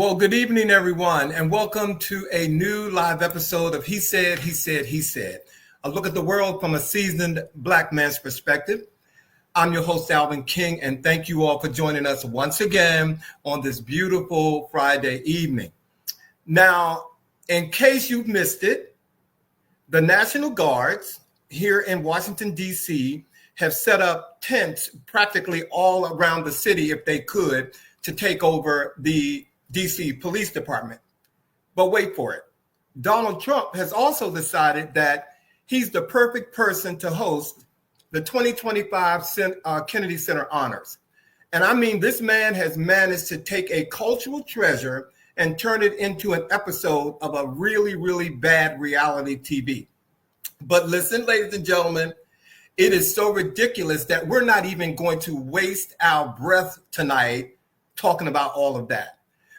Well, good evening, everyone, and welcome to a new live episode of He Said, He Said, He Said. A look at the world from a seasoned Black man's perspective. I'm your host, Alvin King, and thank you all for joining us once again on this beautiful Friday evening. Now, in case you've missed it, the National Guards here in Washington, D.C. have set up tents practically all around the city, if they could, to take over the D.C. Police Department. But wait for it. Donald Trump has also decided that he's the perfect person to host the 2025 Kennedy Center Honors. And I mean, this man has managed to take a cultural treasure and turn it into an episode of a really, really bad reality TV. But listen, ladies and gentlemen, it is so ridiculous that we're not even going to waste our breath tonight talking about all of that.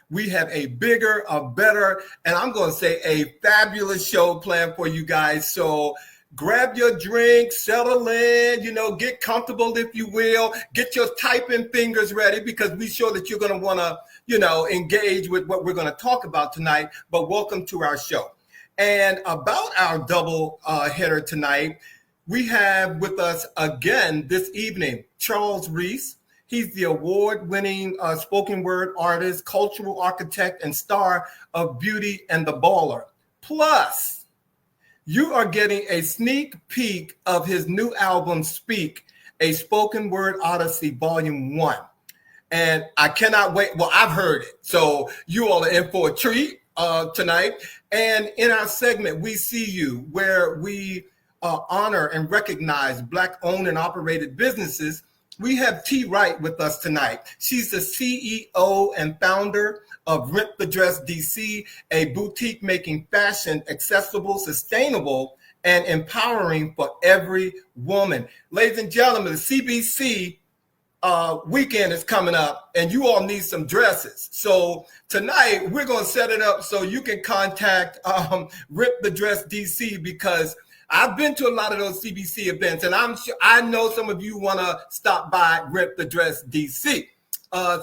We have a bigger, a better, and I'm going to say a fabulous show planned for you guys. So grab your drink, settle in, get comfortable, if you will. Get your typing fingers ready because we're sure that you're going to want to, engage with what we're going to talk about tonight. But welcome to our show. And about our double header tonight, we have with us again this evening, Charles Reese. He's the award-winning spoken word artist, cultural architect, and star of Beauty and the Baller. Plus, you are getting a sneak peek of his new album, Speak, a spoken word odyssey, volume 1. And I cannot wait. Well, I've heard it. So you all are in for a treat tonight. And in our segment, We See You, where we honor and recognize Black-owned and operated businesses, we have Tee Wright with us tonight. She's the CEO and founder of Rentthe Dress DC, a boutique making fashion accessible, sustainable, and empowering for every woman. Ladies and gentlemen, the CBC weekend is coming up, and you all need some dresses. So tonight, we're going to set it up so you can contact Rentthe Dress DC, because I've been to a lot of those CBC events, and I know some of you want to stop by Rentthe Dress DC.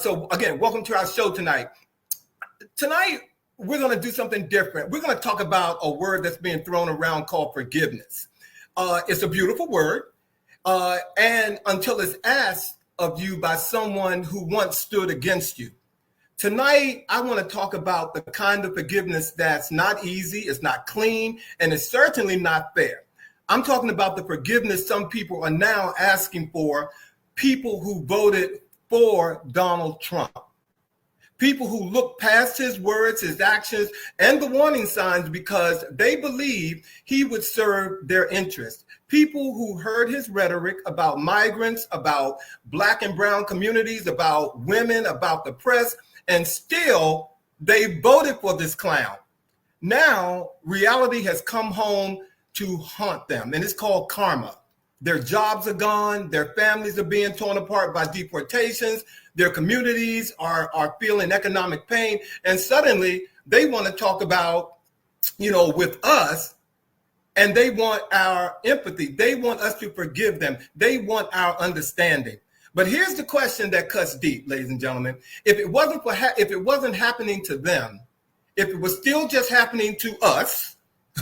So again, welcome to our show tonight. Tonight, we're going to do something different. We're going to talk about a word that's being thrown around called forgiveness. It's a beautiful word, and until it's asked of you by someone who once stood against you. Tonight, I want to talk about the kind of forgiveness that's not easy, it's not clean, and it's certainly not fair. I'm talking about the forgiveness some people are now asking for, people who voted for Donald Trump. People who look past his words, his actions, and the warning signs because they believe he would serve their interests. People who heard his rhetoric about migrants, about Black and brown communities, about women, about the press, and still they voted for this clown. Now reality has come home to haunt them, and it's called karma. Their jobs are gone, their families are being torn apart by deportations, their communities are feeling economic pain, and suddenly they want to talk about, with us, and they want our empathy. They want us to forgive them. They want our understanding. But here's the question that cuts deep, ladies and gentlemen. If it wasn't happening to them, if it was still just happening to us,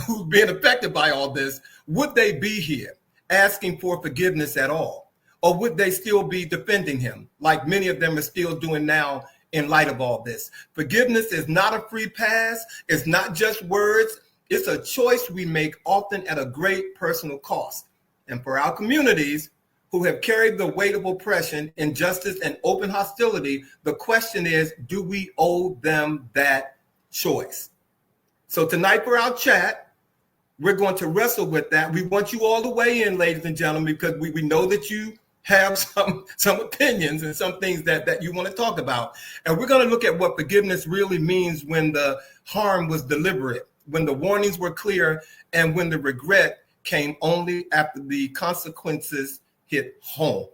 who's being affected by all this, would they be here asking for forgiveness at all? Or would they still be defending him, like many of them are still doing now in light of all this? Forgiveness is not a free pass. It's not just words. It's a choice we make, often at a great personal cost. And for our communities who have carried the weight of oppression, injustice, and open hostility, the question is, do we owe them that choice? So tonight for our chat, we're going to wrestle with that. We want you all to weigh in, ladies and gentlemen, because we know that you have some opinions and some things that you want to talk about. And we're going to look at what forgiveness really means when the harm was deliberate, when the warnings were clear, and when the regret came only after the consequences hit home.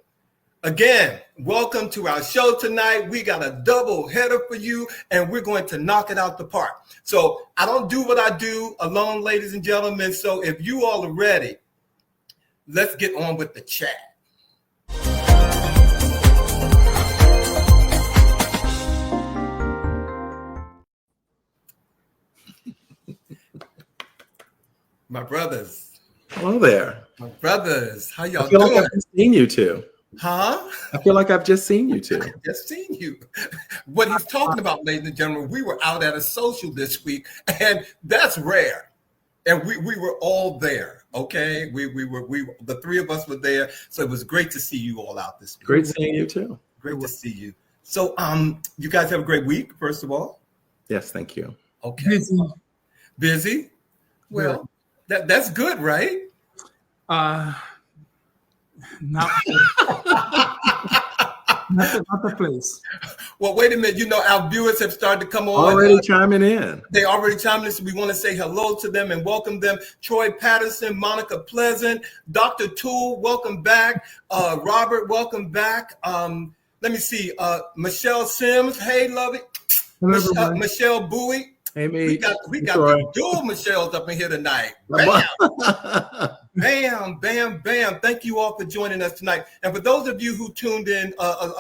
Again, welcome to our show tonight. We got a double header for you, and we're going to knock it out the park. So I don't do what I do alone, ladies and gentlemen. So if you all are ready, let's get on with the chat. My brothers. Hello there. My brothers. How y'all I feel doing? like I've just seen you two. Huh? I feel like I've just seen you two. Just seen you. What he's talking about, ladies and gentlemen, we were out at a social this week, and that's rare. And we were all there. Okay, we the three of us were there, so it was great to see you all out this week. Great seeing you too. Great to see you. So, you guys have a great week. First of all. Yes, thank you. Okay. Busy. Well, that's good, right? Not the place. Well, wait a minute. You know, our viewers have started to come on. Already chiming in. They already chimed in, so we want to say hello to them and welcome them. Troy Patterson, Monica Pleasant, Dr. Toole, welcome back. Robert, welcome back. Let me see. Michelle Sims, hey, love it. Michelle Bowie. Hey, me. We got the dual Michelles up in here tonight. Bam. Bam, bam, bam. Thank you all for joining us tonight. And for those of you who tuned in a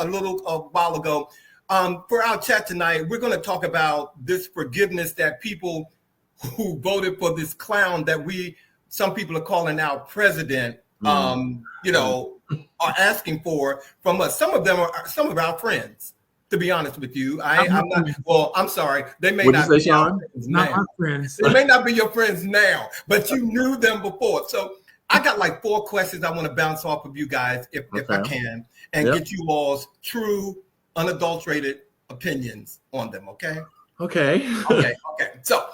while ago, for our chat tonight, we're going to talk about this forgiveness that people who voted for this clown that some people are calling our president, are asking for from us. Some of them are some of our friends. To be honest with you, I'm not. Well, I'm sorry. They may not be your friends now. Not friends. They may not be your friends now, but you knew them before. So I got like 4 questions I want to bounce off of you guys, if I can, and get you all's true, unadulterated opinions on them. Okay. Okay. Okay. So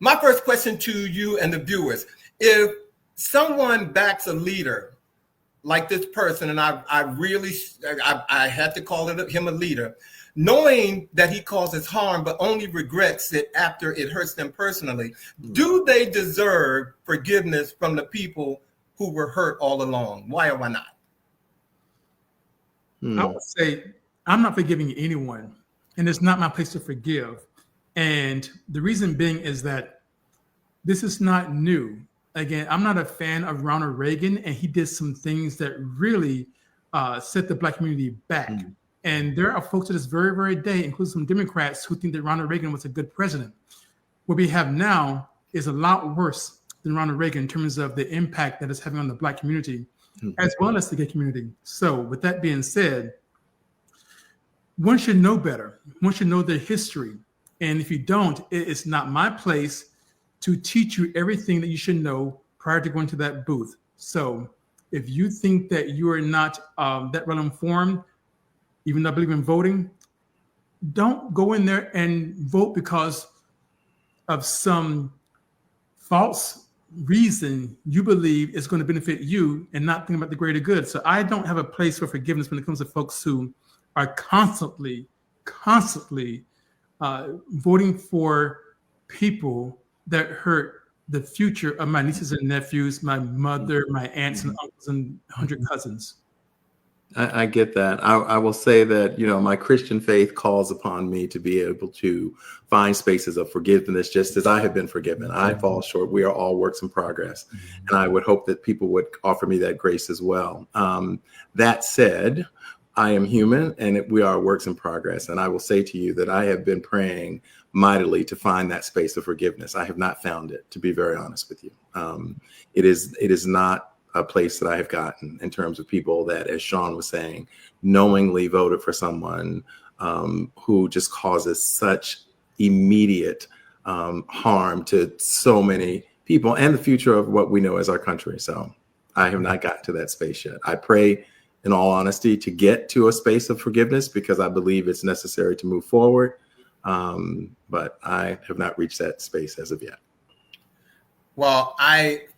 my first question to you and the viewers: if someone backs a leader like this person, and I had to call him a leader, knowing that he causes harm, but only regrets it after it hurts them personally, do they deserve forgiveness from the people who were hurt all along? Why or why not? I would say I'm not forgiving anyone, and it's not my place to forgive. And the reason being is that this is not new. Again, I'm not a fan of Ronald Reagan, and he did some things that really set the Black community back. And there are folks to this very, very day, including some Democrats, who think that Ronald Reagan was a good president. What we have now is a lot worse than Ronald Reagan in terms of the impact that it's having on the Black community, as well as the gay community. So with that being said, one should know better. One should know their history. And if you don't, it's not my place to teach you everything that you should know prior to going to that booth. So if you think that you are not that well informed, even though I believe in voting, don't go in there and vote because of some false reason you believe is going to benefit you and not think about the greater good. So I don't have a place for forgiveness when it comes to folks who are constantly voting for people that hurt the future of my nieces and nephews, my mother, my aunts and uncles, and 100 cousins. I get that. I will say that, my Christian faith calls upon me to be able to find spaces of forgiveness, just as I have been forgiven. I fall short. We are all works in progress. And I would hope that people would offer me that grace as well. That said, I am human and we are works in progress. And I will say to you that I have been praying mightily to find that space of forgiveness. I have not found it, to be very honest with you. It is not a place that I have gotten in terms of people that, as Sean was saying, knowingly voted for someone who just causes such immediate harm to so many people and the future of what we know as our country. So I have not gotten to that space yet. I pray, in all honesty, to get to a space of forgiveness because I believe it's necessary to move forward. But I have not reached that space as of yet. Well,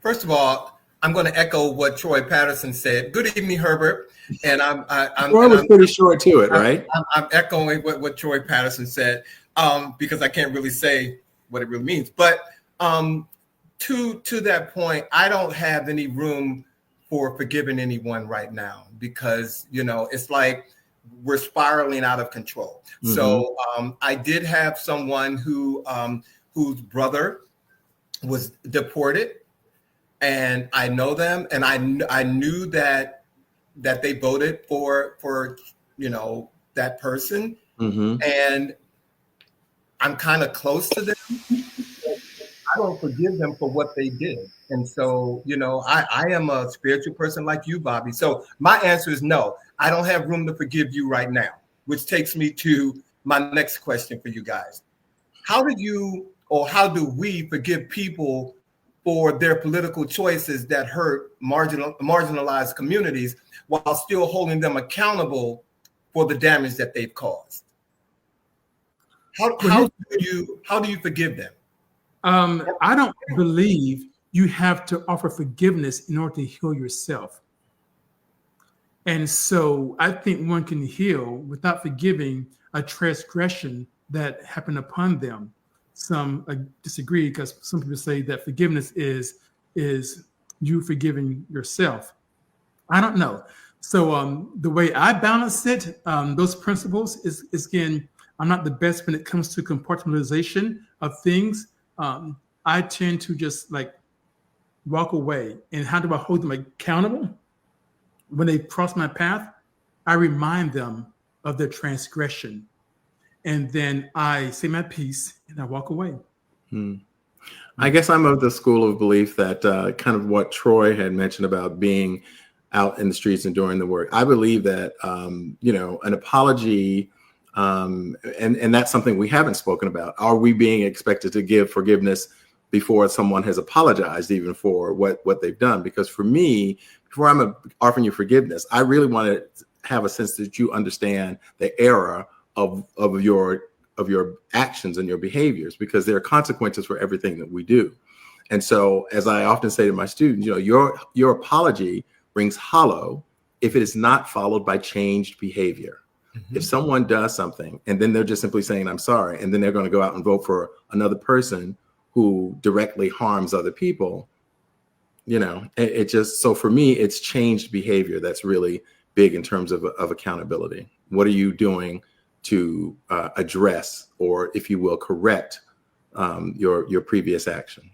first of all, I'm going to echo what Troy Patterson said. Good evening, Herbert. And Troy was pretty short to it, right? I'm echoing what Troy Patterson said because I can't really say what it really means. But to that point, I don't have any room for forgiving anyone right now because, it's like we're spiraling out of control. Mm-hmm. So I did have someone whose brother was deported, and I know them, and I knew that they voted for that person, and I'm kind of close to them. I don't forgive them for what they did. And so, I am a spiritual person like you, Bobby. So my answer is no. I don't have room to forgive you right now, which takes me to my next question for you guys. How do we forgive people for their political choices that hurt marginalized communities while still holding them accountable for the damage that they've caused? How do you forgive them? I don't believe you have to offer forgiveness in order to heal yourself. And so I think one can heal without forgiving a transgression that happened upon them. Some disagree because some people say that forgiveness is you forgiving yourself. I don't know. So the way I balance it, those principles is again, I'm not the best when it comes to compartmentalization of things. I tend to just walk away. And how do I hold them accountable? When they cross my path, I remind them of their transgression. And then I say my piece and I walk away. I guess I'm of the school of belief that kind of what Troy had mentioned about being out in the streets and doing the work. I believe that, an apology, and that's something we haven't spoken about. Are we being expected to give forgiveness before someone has apologized even for what they've done? Because for me, before I'm offering you forgiveness, I really want to have a sense that you understand the error of your actions and your behaviors, because there are consequences for everything that we do. And so, as I often say to my students, your apology rings hollow if it is not followed by changed behavior. Mm-hmm. If someone does something and then they're just simply saying, I'm sorry, and then they're going to go out and vote for another person who directly harms other people, it just, so for me, it's changed behavior that's really big in terms of accountability. What are you doing to address, or if you will, correct your previous action?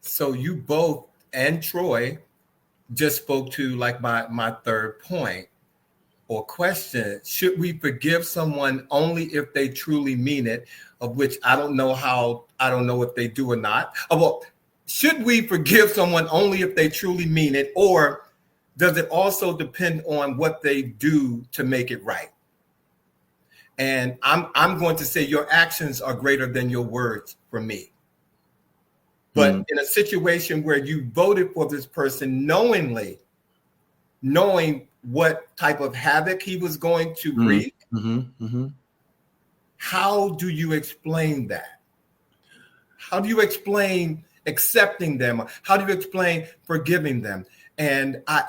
So you both and Troy just spoke to my third point or question. Should we forgive someone only if they truly mean it? Of which I don't know if they do or not. Should we forgive someone only if they truly mean it, or does it also depend on what they do to make it right? And I'm going to say your actions are greater than your words for me. But in a situation where you voted for this person knowing what type of havoc he was going to wreak, how do you explain that? How do you explain accepting them? How do you explain forgiving them? And I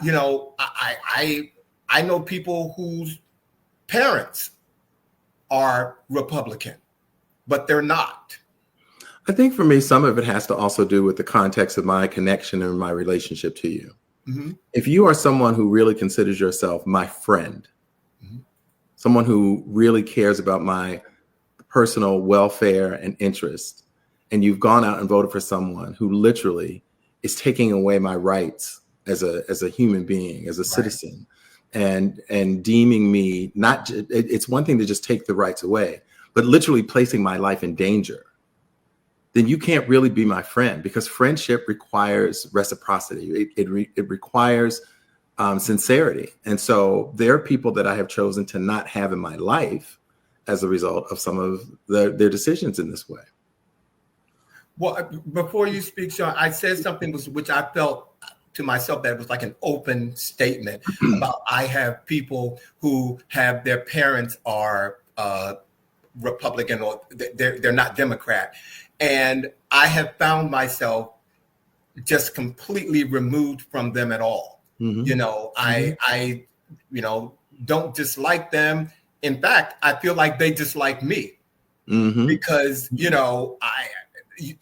know people whose parents are Republican, but they're not. I think for me, some of it has to also do with the context of my connection and my relationship to you. Mm-hmm. If you are someone who really considers yourself my friend, someone who really cares about my personal welfare and interest, and you've gone out and voted for someone who literally is taking away my rights as a human being, as a citizen, and deeming me it's one thing to just take the rights away, but literally placing my life in danger, then you can't really be my friend, because friendship requires reciprocity. It requires sincerity. And so there are people that I have chosen to not have in my life as a result of some of their decisions in this way. Well, before you speak, Sean, I said something which I felt to myself that was like an open statement about I have people who have their parents are Republican or they're not Democrat. And I have found myself just completely removed from them at all. Mm-hmm. I don't dislike them. In fact, I feel like they dislike me because,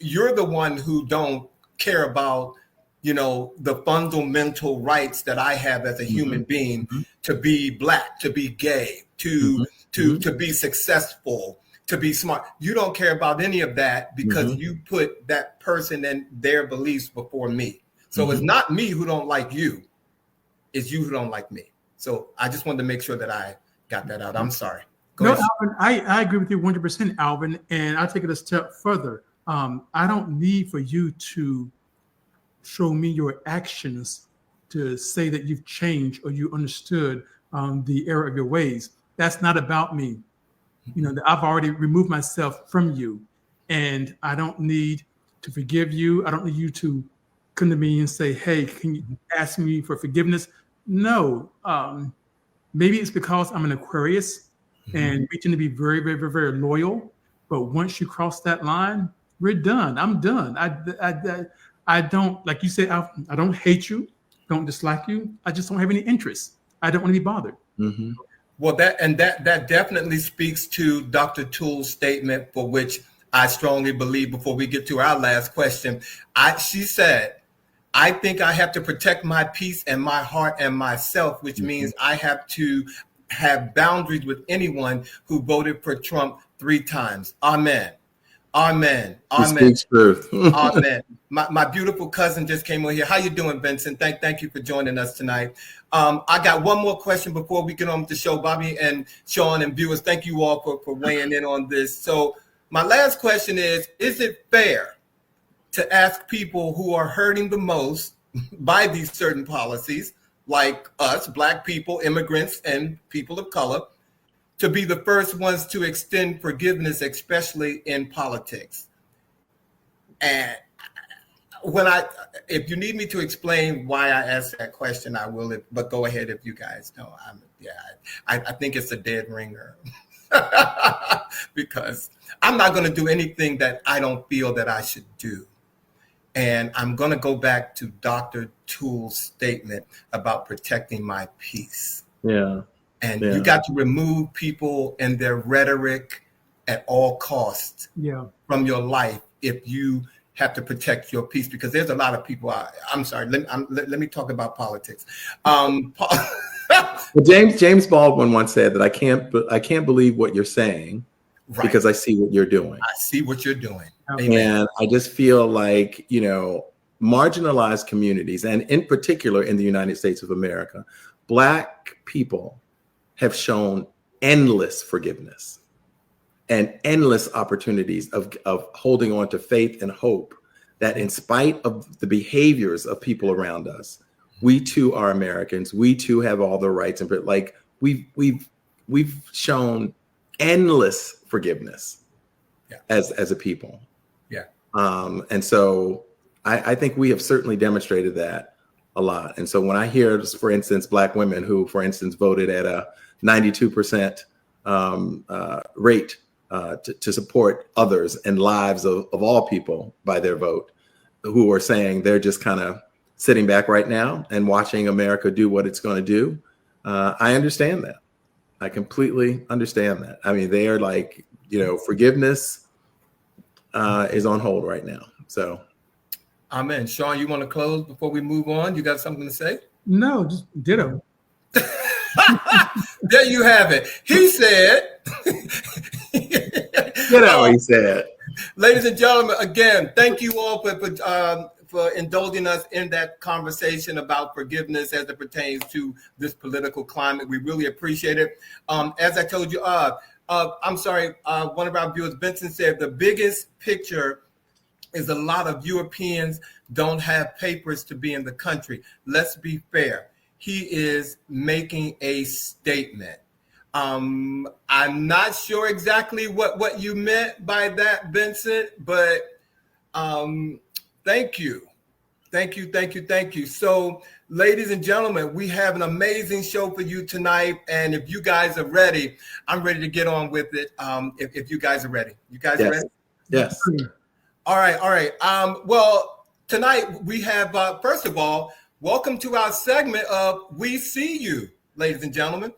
you're the one who don't care about, the fundamental rights that I have as a human being to be Black, to be gay, to be successful, to be smart. You don't care about any of that because you put that person and their beliefs before me. So it's not me who don't like you. It's you who don't like me. So I just wanted to make sure that I got that out. I'm sorry. Go ahead. Alvin, I agree with you 100%, Alvin. And I'll take it a step further. I don't need for you to show me your actions to say that you've changed or you understood the error of your ways. That's not about me. You know, I've already removed myself from you, and I don't need to forgive you. I don't need you to come to me and say, hey, can you ask me for forgiveness? No. Maybe it's because I'm an Aquarius and we tend to be very, very, very, very loyal. But once you cross that line, we're done. I'm done. I don't, like you said, I don't hate you, don't dislike you. I just don't have any interest. I don't want to be bothered. Mm-hmm. Well, that definitely speaks to Dr. Toole's statement, for which I strongly believe. Before we get to our last question, she said, I think I have to protect my peace and my heart and myself, which means I have to have boundaries with anyone who voted for Trump 3 times. Amen. Amen. Amen. He speaks truth. Amen. My beautiful cousin just came over here. How you doing, Vincent? Thank you for joining us tonight. I got one more question before we get on with the show. Bobby and Sean and viewers, thank you all for weighing in on this. So my last question is it fair to ask people who are hurting the most by these certain policies, like us, Black people, immigrants, and people of color, to be the first ones to extend forgiveness, especially in politics? And if you need me to explain why I asked that question, I will, but go ahead if you guys know. I think it's a dead ringer because I'm not going to do anything that I don't feel that I should do. And I'm going to go back to Dr. Toole's statement about protecting my peace. Yeah. And you got to remove people and their rhetoric at all costs from your life if you have to protect your peace, because there's a lot of people. I'm sorry. Let me talk about politics. Well, James Baldwin once said that I can't believe what you're saying because I see what you're doing. I see what you're doing. Amen. And I just feel like, marginalized communities, and in particular in the United States of America, Black people have shown endless forgiveness and endless opportunities of holding on to faith and hope that in spite of the behaviors of people around us, we too are Americans. We too have all the rights, and like we've shown endless forgiveness as a people. Yeah. And so I think we have certainly demonstrated that a lot. And so when I hear, for instance, Black women who, for instance, voted at a 92% rate to support others and lives of all people by their vote, who are saying they're just kind of sitting back right now and watching America do what it's going to do. I understand that. I completely understand that. I mean, they are like, forgiveness is on hold right now. So. Amen. Sean, you want to close before we move on? You got something to say? No, just ditto. There you have it. He said. He said. Ladies and gentlemen, again, thank you all for indulging us in that conversation about forgiveness as it pertains to this political climate. We really appreciate it. As I told you, I'm sorry, one of our viewers, Vincent, said the biggest picture is a lot of Europeans don't have papers to be in the country. Let's be fair. He is making a statement. I'm not sure exactly what you meant by that, Vincent, but thank you. Thank you. So, ladies and gentlemen, we have an amazing show for you tonight. And if you guys are ready, I'm ready to get on with it. If you guys are ready. You guys are ready? Yes. All right. Well, tonight we have, first of all, welcome to our segment of We See You, ladies and gentlemen.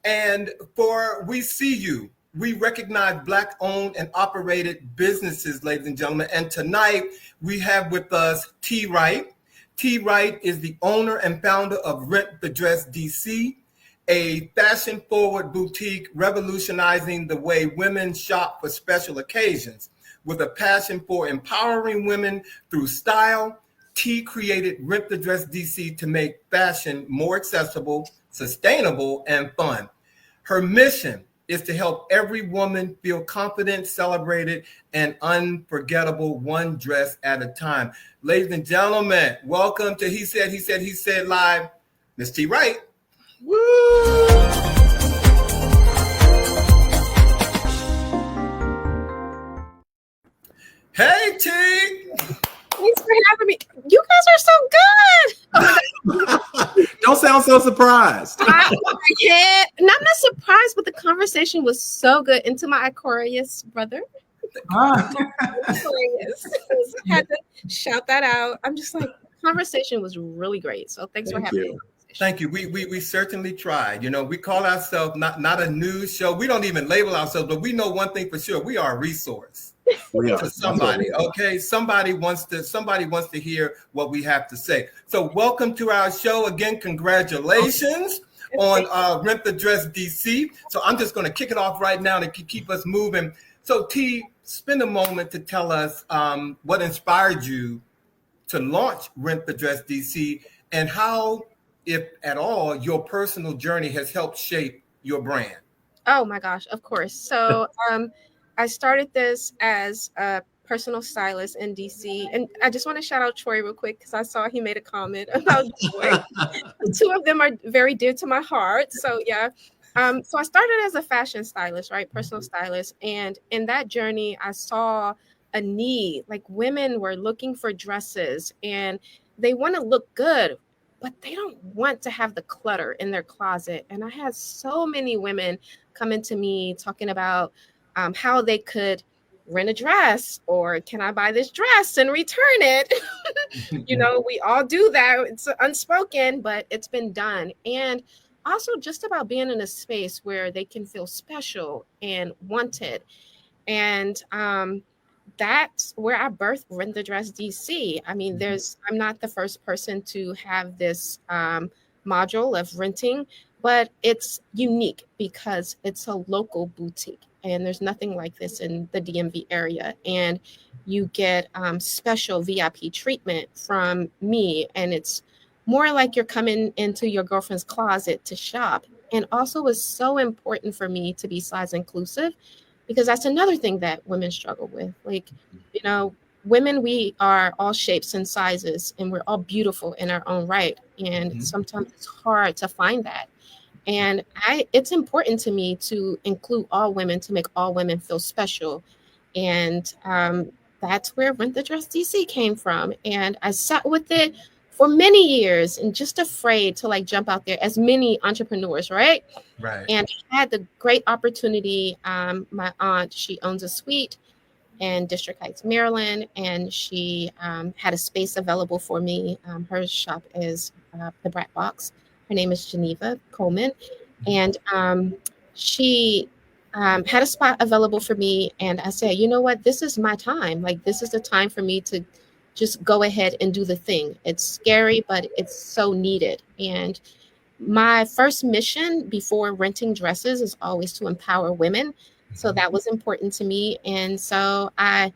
And for We See You, we recognize Black-owned and operated businesses, ladies and gentlemen. And tonight we have with us Tee Wright. Tee Wright is the owner and founder of Rentthe Dress DC, a fashion-forward boutique revolutionizing the way women shop for special occasions. With a passion for empowering women through style, Tee created Rentthe Dress DC to make fashion more accessible, sustainable, and fun. Her mission is to help every woman feel confident, celebrated, and unforgettable, one dress at a time. Ladies and gentlemen, welcome to He Said Live, Miss Tee Wright. Woo! Hey, Tee. Thanks for having me. You guys are so good. Don't sound so surprised. I'm not surprised, but the conversation was so good. And to my Aquarius brother, Aquarius, had to shout that out. I'm just like, conversation was really great. So thanks for having me. Thank you. We certainly tried. You know, we call ourselves not a news show. We don't even label ourselves, but we know one thing for sure: we are a resource. To somebody, okay? Somebody wants to hear what we have to say. So welcome to our show again. Congratulations on Rentthe Dress DC. So I'm just going to kick it off right now to keep us moving. So Tee, spend a moment to tell us what inspired you to launch Rentthe Dress DC and how, if at all, your personal journey has helped shape your brand. Oh my gosh, of course. So I started this as a personal stylist in DC. And I just want to shout out Troy real quick because I saw he made a comment about Troy. The two of them are very dear to my heart. So yeah. So I started as a fashion stylist, right? Personal stylist. And in that journey, I saw a need. Like women were looking for dresses and they want to look good, but they don't want to have the clutter in their closet. And I had so many women coming to me talking about how they could rent a dress, or can I buy this dress and return it? You know, we all do that. It's unspoken, but it's been done. And also just about being in a space where they can feel special and wanted. And that's where I birthed Rentthe Dress DC. I mean, I'm not the first person to have this module of renting, but it's unique because it's a local boutique. And there's nothing like this in the DMV area. And you get special VIP treatment from me. And it's more like you're coming into your girlfriend's closet to shop. And also it's so important for me to be size inclusive, because that's another thing that women struggle with. Like, you know, women, we are all shapes and sizes, and we're all beautiful in our own right. And sometimes it's hard to find that. And it's important to me to include all women, to make all women feel special. And that's where Rentthe Dress DC came from. And I sat with it for many years and just afraid to like jump out there, as many entrepreneurs, right? Right. And I had the great opportunity. My aunt, she owns a suite in District Heights, Maryland, and she had a space available for me. Her shop is the Brat Box. Her name is Geneva Coleman, and she had a spot available for me. And I said, you know what, this is my time. Like, this is the time for me to just go ahead and do the thing. It's scary, but it's so needed. And my first mission before renting dresses is always to empower women. So that was important to me. And so I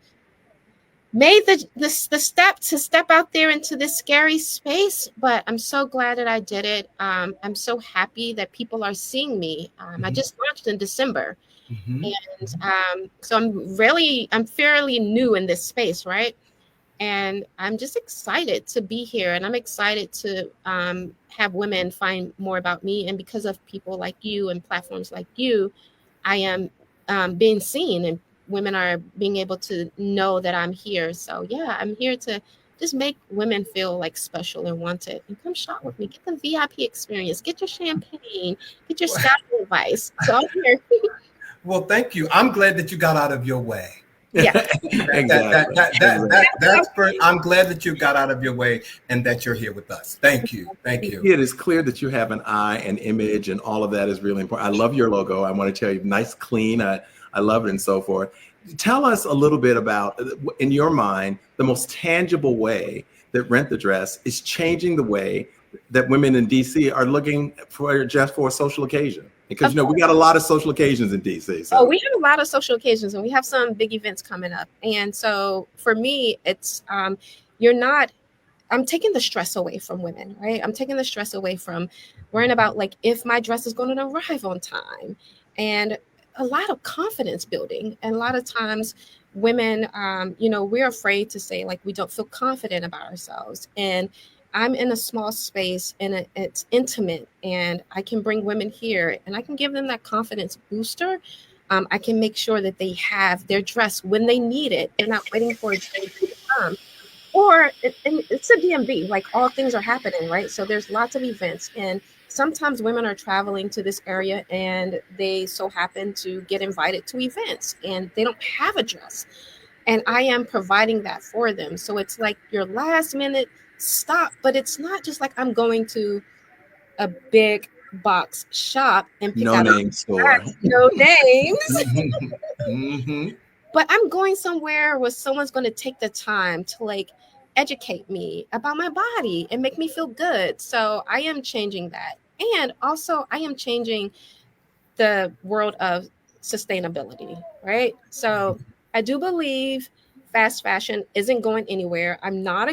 made the step out there into this scary space, but I'm so glad that I did it. I'm so happy that people are seeing me. I just launched in December. And so I'm fairly new in this space, right? And I'm just excited to be here, and I'm excited to have women find more about me. And because of people like you and platforms like you, I am being seen, and women are being able to know that I'm here. So yeah, I'm here to just make women feel like special and wanted. And come shop with me, get the VIP experience, get your champagne, get your styling advice. So I'm here. Well, thank you. I'm glad that you got out of your way. Yeah. I'm glad that you got out of your way and that you're here with us. Thank you. Thank you. It is clear that you have an eye and image, and all of that is really important. I love your logo. I want to tell you, nice, clean. I love it, and so forth. Tell us a little bit about, in your mind, the most tangible way that Rentthe Dress is changing the way that women in DC are looking for just for a social occasion. Because, you know, we got a lot of social occasions in DC. So. Oh, we have a lot of social occasions, and we have some big events coming up. And so for me, it's I'm taking the stress away from women, right? I'm taking the stress away from worrying about like if my dress is going to arrive on time. And a lot of confidence building. And a lot of times women, we're afraid to say, like, we don't feel confident about ourselves. And I'm in a small space and it's intimate, and I can bring women here and I can give them that confidence booster. I can make sure that they have their dress when they need it. They're not waiting for it to come. Or it's a DMV, like all things are happening, right? So there's lots of events, and sometimes women are traveling to this area and they so happen to get invited to events and they don't have a dress. And I am providing that for them. So it's like your last minute stop, but it's not just like I'm going to a big box shop and pick No out name store. no names. Mm-hmm. But I'm going somewhere where someone's going to take the time to like educate me about my body and make me feel good. So I am changing that. And also I am changing the world of sustainability, right? So I do believe fast fashion isn't going anywhere. I'm not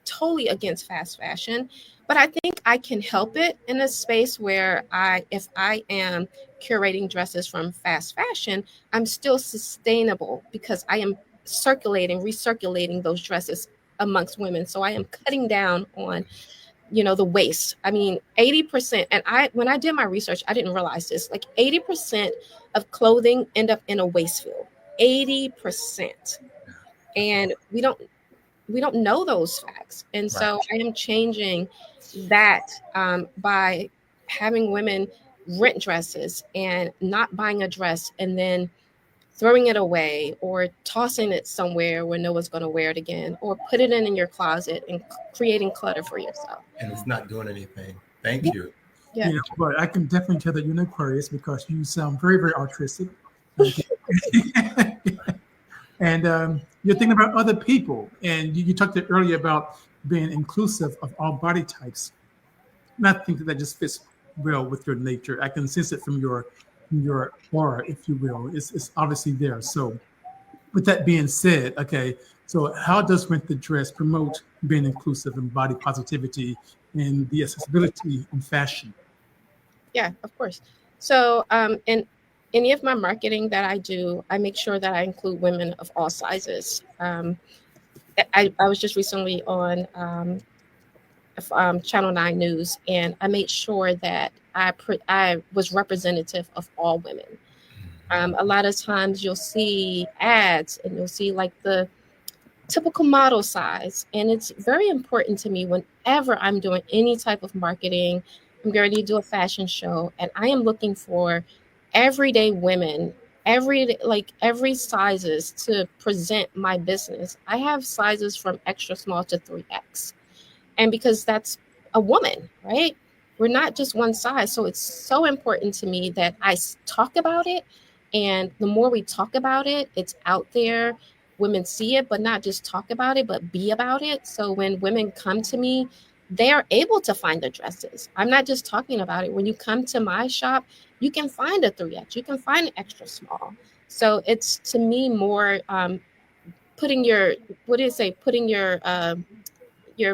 totally against fast fashion, but I think I can help it in a space where if I am curating dresses from fast fashion, I'm still sustainable because I am recirculating those dresses amongst women. So I am cutting down on the waste. I mean, 80%, and when I did my research, I didn't realize this, like 80% of clothing end up in a waste field. 80%. And we don't know those facts. And so I am changing that by having women rent dresses and not buying a dress and then throwing it away or tossing it somewhere where no one's going to wear it again, or put it in your closet and creating clutter for yourself. And it's not doing anything. Thank you. Yeah. But I can definitely tell that you're an Aquarius because you sound very, very altruistic. And you're thinking about other people. And you talked earlier about being inclusive of all body types. And I think that just fits well with your nature. I can sense it from your aura, if you will. It's obviously there. So with that being said, okay, so how does Rentthe Dress promote being inclusive and body positivity and the accessibility in fashion? Yeah, of course. So in any of my marketing that I do, I make sure that I include women of all sizes. I was just recently on Channel 9 News, and I made sure that I was representative of all women. A lot of times you'll see ads and you'll see like the typical model size. And it's very important to me whenever I'm doing any type of marketing. I'm going to do a fashion show, and I am looking for everyday women, every sizes to present my business. I have sizes from extra small to 3X. And because that's a woman, right? We're not just one size. So it's so important to me that I talk about it. And the more we talk about it, it's out there. Women see it, but not just talk about it, but be about it. So when women come to me, they are able to find the dresses. I'm not just talking about it. When you come to my shop, you can find a 3X, you can find an extra small. So it's, to me, more putting your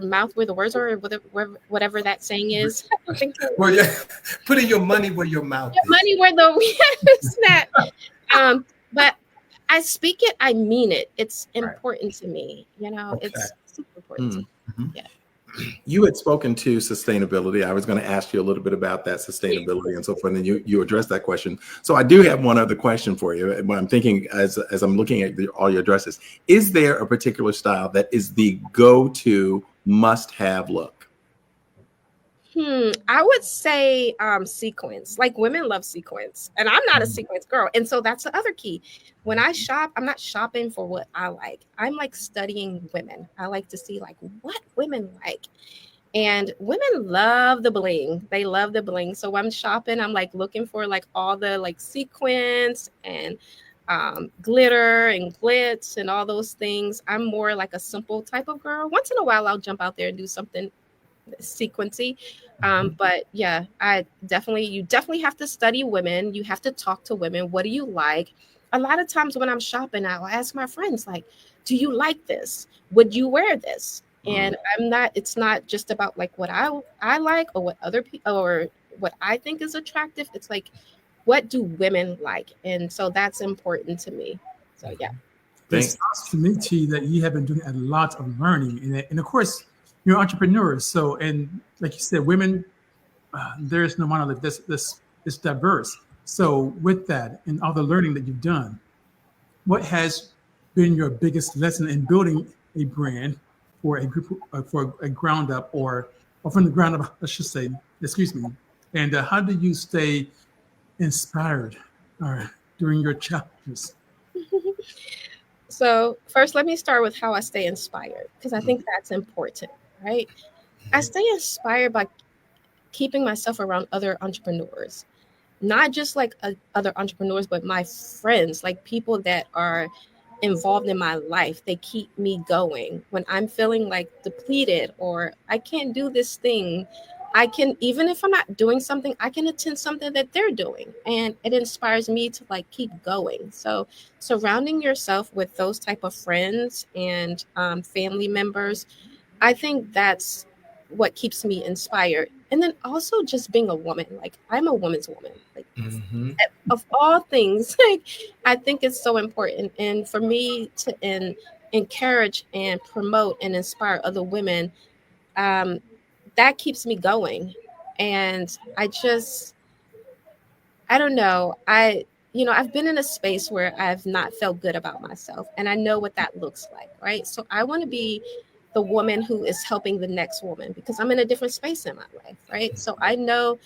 mouth where the words are, or whatever that saying is. Well, yeah, putting your money where your mouth is. Money where it's not. But I speak it, I mean it. It's important to me. It's super important to me. Yeah. You had spoken to sustainability. I was going to ask you a little bit about that sustainability and so forth, and you addressed that question. So I do have one other question for you. When I'm thinking, as I'm looking at all your dresses, is there a particular style that is the go-to must-have look? I would say sequins. Like, women love sequins, and I'm not a sequins girl. And so that's the other key. When I shop, I'm not shopping for what I like. I'm like studying women. I like to see like what women like. And women love the bling. They love the bling. So when I'm shopping, I'm like looking for like all the like sequins and glitter and glitz and all those things. I'm more like a simple type of girl. Once in a while, I'll jump out there and do something sequency. But yeah, you definitely have to study women. You have to talk to women. What do you like? A lot of times when I'm shopping, I'll ask my friends, like, do you like this? Would you wear this? And it's not just about like what I like or what other people or what I think is attractive. It's like, what do women like? And so that's important to me. So yeah. It sounds to me, T, that you have been doing a lot of learning, and of course, you're entrepreneurs. So, and like you said, women, there's no monolith. This is diverse. So, with that and all the learning that you've done, what has been your biggest lesson in building a brand for a group, for a ground up, or from the ground up, I should say? Excuse me. And how do you stay inspired during your challenges? So first, let me start with how I stay inspired, because I think that's important, right? I stay inspired by keeping myself around other entrepreneurs, not just like other entrepreneurs, but my friends, like people that are involved in my life. They keep me going when I'm feeling like depleted or I can't do this thing. I can, even if I'm not doing something, I can attend something that they're doing, and it inspires me to like keep going. So surrounding yourself with those type of friends and family members, I think that's what keeps me inspired. And then also just being a woman, like I'm a woman's woman, like of all things, like I think it's so important. And for me to encourage and promote and inspire other women, that keeps me going. And I don't know. I've been in a space where I've not felt good about myself, and I know what that looks like, right? So I want to be the woman who is helping the next woman, because I'm in a different space in my life, right? So I know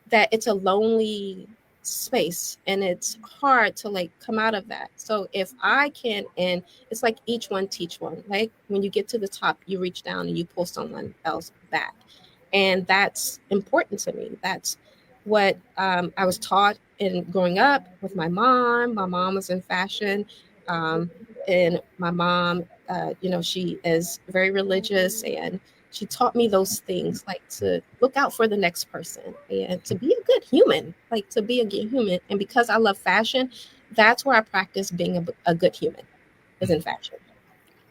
that it's a lonely space and it's hard to like come out of that. So if I can, and it's like each one teach one, like when you get to the top, you reach down and you pull someone else back. And that's important to me. That's what I was taught in growing up with my mom. My mom was in fashion. And my mom, she is very religious, and she taught me those things, like to look out for the next person and to be a good human, like to be a good human. And because I love fashion, that's where I practice being a good human, is in fashion.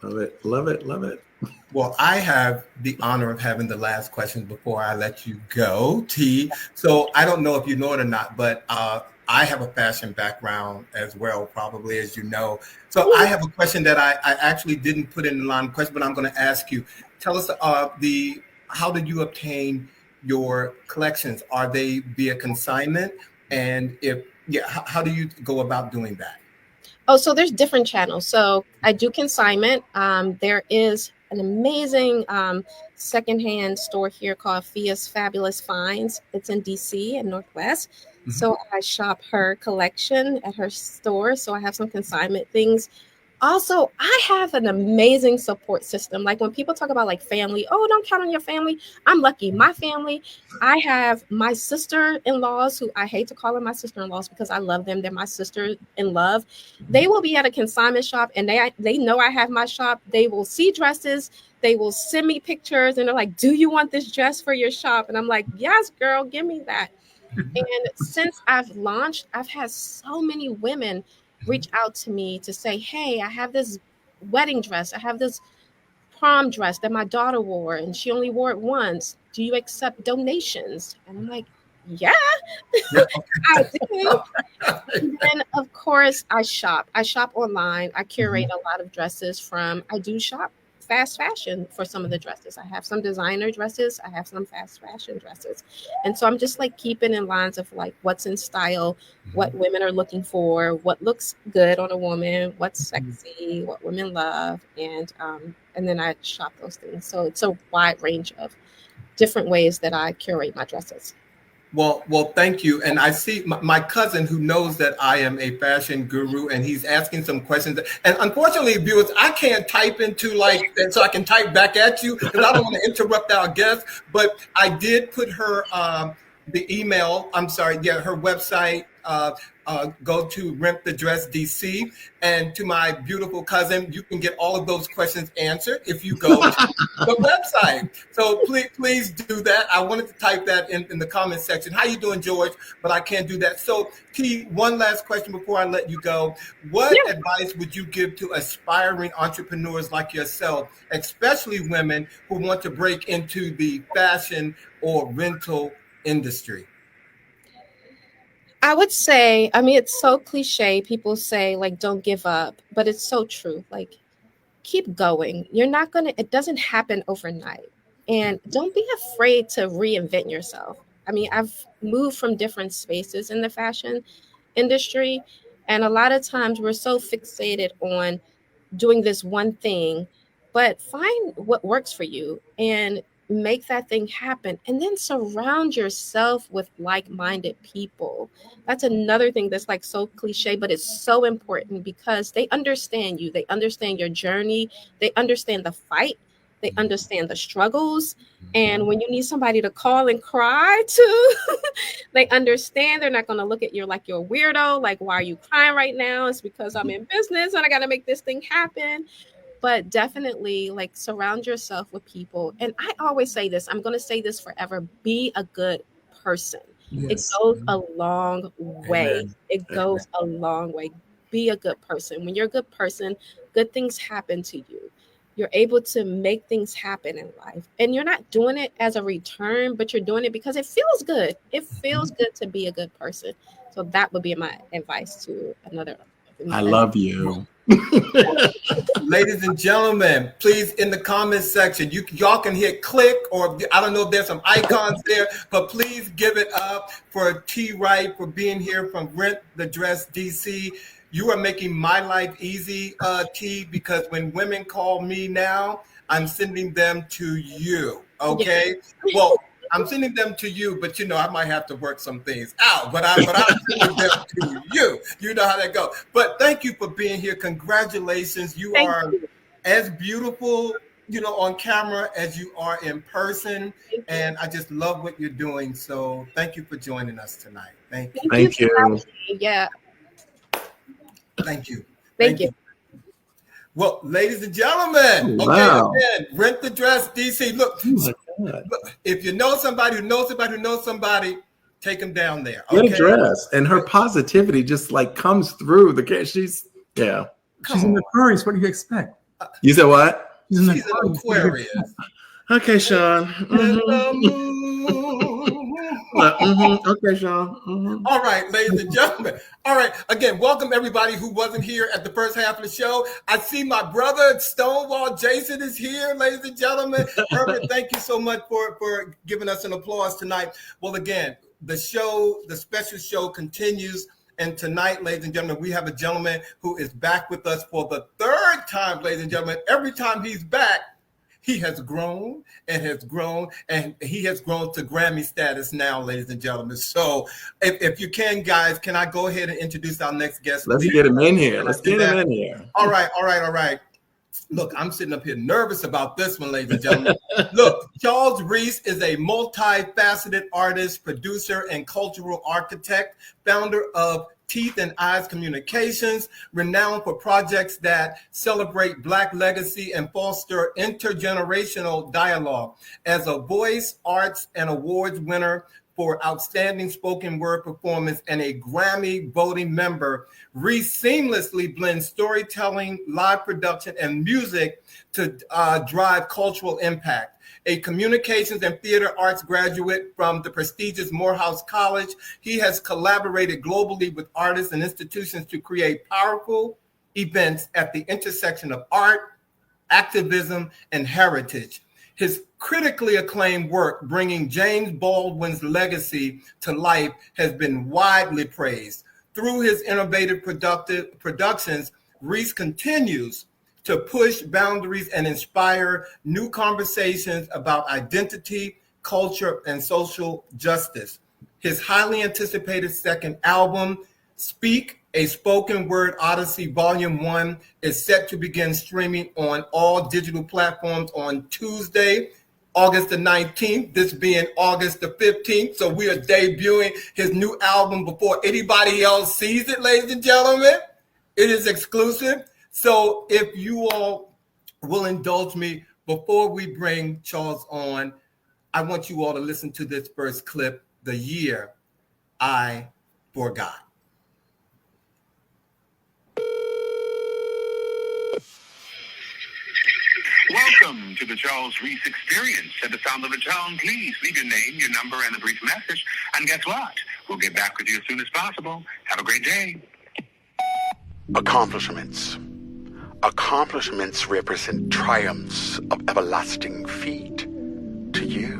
Love it. Love it. Love it. Well, I have the honor of having the last question before I let you go, T. So I don't know if you know it or not, but I have a fashion background as well, probably, as you know. So I have a question that I actually didn't put in the line of question, but I'm going to ask you. Tell us how did you obtain your collections? Are they via consignment? And how do you go about doing that? Oh, so there's different channels. So I do consignment. There is an amazing secondhand store here called Fia's Fabulous Finds. It's in DC and Northwest. Mm-hmm. So I shop her collection at her store. So I have some consignment things. Also, I have an amazing support system. Like when people talk about like family, oh, don't count on your family. I'm lucky. My family, I have my sister-in-laws, who I hate to call them my sister-in-laws because I love them. They're my sister in love. They will be at a consignment shop and they know I have my shop. They will see dresses. They will send me pictures and they're like, do you want this dress for your shop? And I'm like, yes, girl, give me that. And since I've launched, I've had so many women reach out to me to say, hey, I have this wedding dress. I have this prom dress that my daughter wore and she only wore it once. Do you accept donations? And I'm like, yeah, I do. And then, of course, I shop. I shop online. I curate a lot of dresses I do shop fast fashion for some of the dresses. I have some designer dresses. I have some fast fashion dresses. And so I'm just like keeping in lines of like what's in style, what women are looking for, what looks good on a woman, what's sexy, what women love. And then I shop those things. So it's a wide range of different ways that I curate my dresses. Well, thank you. And I see my cousin, who knows that I am a fashion guru, and he's asking some questions. And unfortunately, viewers, I can't type into so I can type back at you because I don't want to interrupt our guest. But I did put her the email. I'm sorry. Yeah, her website. Go to Rentthe Dress DC, and to my beautiful cousin, you can get all of those questions answered if you go to the website. So please do that. I wanted to type that in the comment section. How you doing, George? But I can't do that. So T, one last question before I let you go. What advice would you give to aspiring entrepreneurs like yourself, especially women who want to break into the fashion or rental industry? I would say, I mean, it's so cliche. People say, like, don't give up, but it's so true. Like, keep going. You're not going to, it doesn't happen overnight. And don't be afraid to reinvent yourself. I mean, I've moved from different spaces in the fashion industry. And a lot of times we're so fixated on doing this one thing, but find what works for you and make that thing happen. And then surround yourself with like minded people. That's another thing that's like so cliche, but it's so important because they understand you, they understand your journey, they understand the fight, they understand the struggles. And when you need somebody to call and cry to, they understand. They're not going to look at you like you're a weirdo. Like, why are you crying right now? It's because I'm in business and I got to make this thing happen. But definitely, like, surround yourself with people. And I always say this, I'm going to say this forever: be a good person. It Yes. goes a long way. Amen. It goes a long way. Be a good person. When you're a good person, good things happen to you. You're able to make things happen in life. And you're not doing it as a return, but you're doing it because it feels good. It feels good to be a good person. So that would be my advice to another. I love you. Ladies and gentlemen, please, in the comments section, y'all can hit click, or I don't know if there's some icons there, but please give it up for Tee Wright for being here from Rentthe Dress DC. You are making my life easy, T, because when women call me now, I'm sending them to you. Okay. Well, I'm sending them to you, but you know, I might have to work some things out, but I'm sending them to you. You know how that goes. But thank you for being here. Congratulations. You are as beautiful, you know, on camera as you are in person. And I just love what you're doing. So thank you for joining us tonight. Thank you. Thank you. Yeah. Thank you. Thank you. Well, ladies and gentlemen, Wow. Okay, again, Rentthe Dress DC. Look, if you know somebody who knows somebody who knows somebody, take them down there. Okay? Get a dress, and her positivity just like comes through the case. She's She's an Aquarius. What do you expect? You said what? She's an She's an Aquarius. Okay, Sean. Okay, Sean. All right, ladies and gentlemen. All right, again, welcome everybody who wasn't here at the first half of the show. I see my brother Stonewall Jason is here, ladies and gentlemen. Herbert, thank you so much for giving us an applause tonight. Well, again, the special show continues. And tonight, ladies and gentlemen, we have a gentleman who is back with us for the third time, ladies and gentlemen. Every time he's back, he has grown and has grown, and he has grown to Grammy status now, ladies and gentlemen. So if you can, guys, can I go ahead and introduce our next guest? Let's get him in here. All right. Look, I'm sitting up here nervous about this one, ladies and gentlemen. Look, Charles Reese is a multifaceted artist, producer, and cultural architect, founder of Teeth and Eyes Communications, renowned for projects that celebrate Black legacy and foster intergenerational dialogue. As a voice, arts, and awards winner for outstanding spoken word performance and a Grammy voting member, Reese seamlessly blends storytelling, live production, and music to drive cultural impact. A communications and theater arts graduate from the prestigious Morehouse College, he has collaborated globally with artists and institutions to create powerful events at the intersection of art, activism, and heritage. His critically acclaimed work, bringing James Baldwin's legacy to life, has been widely praised. Through his innovative productions, Reese continues to push boundaries and inspire new conversations about identity, culture, and social justice. His highly anticipated second album, Speak, a Spoken Word Odyssey Volume 1, is set to begin streaming on all digital platforms on Tuesday, August the 19th, this being August the 15th. So we are debuting his new album before anybody else sees it, ladies and gentlemen. It is exclusive. So if you all will indulge me, before we bring Charles on, I want you all to listen to this first clip, The Year I Forgot. Welcome to the Charles Reese Experience. At the sound of the tone, please leave your name, your number, and a brief message. And guess what? We'll get back with you as soon as possible. Have a great day. Accomplishments. Accomplishments represent triumphs of everlasting feet to you,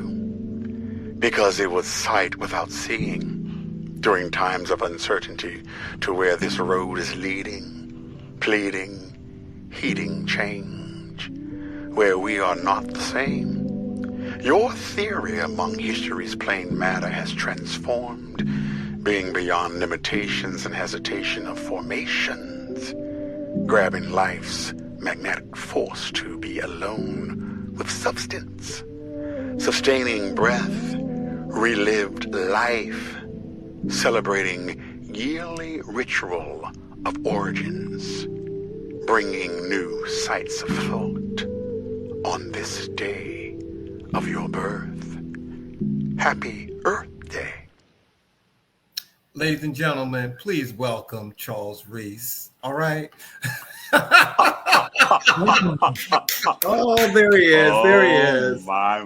because it was sight without seeing during times of uncertainty to where this road is leading, pleading, heeding change, where we are not the same. Your theory among history's plain matter has transformed, being beyond limitations and hesitation of formations, grabbing life's magnetic force to be alone with substance, sustaining breath, relived life, celebrating yearly ritual of origins, bringing new sights afloat on this day of your birth. Happy Earth Day. Ladies and gentlemen, please welcome Charles Reese. All right. Oh, there he is. There he is. My.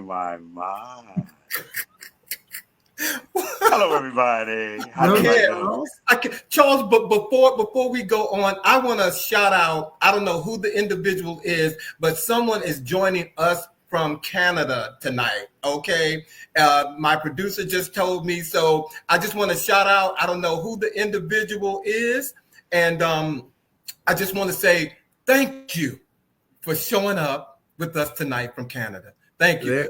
Hello, everybody. How you doing? Charles, but before we go on, I want to shout out, I don't know who the individual is, but someone is joining us from Canada tonight, okay? My producer just told me, so I just want to shout out, I don't know who the individual is, and I just want to say thank you for showing up with us tonight from Canada. Thank you.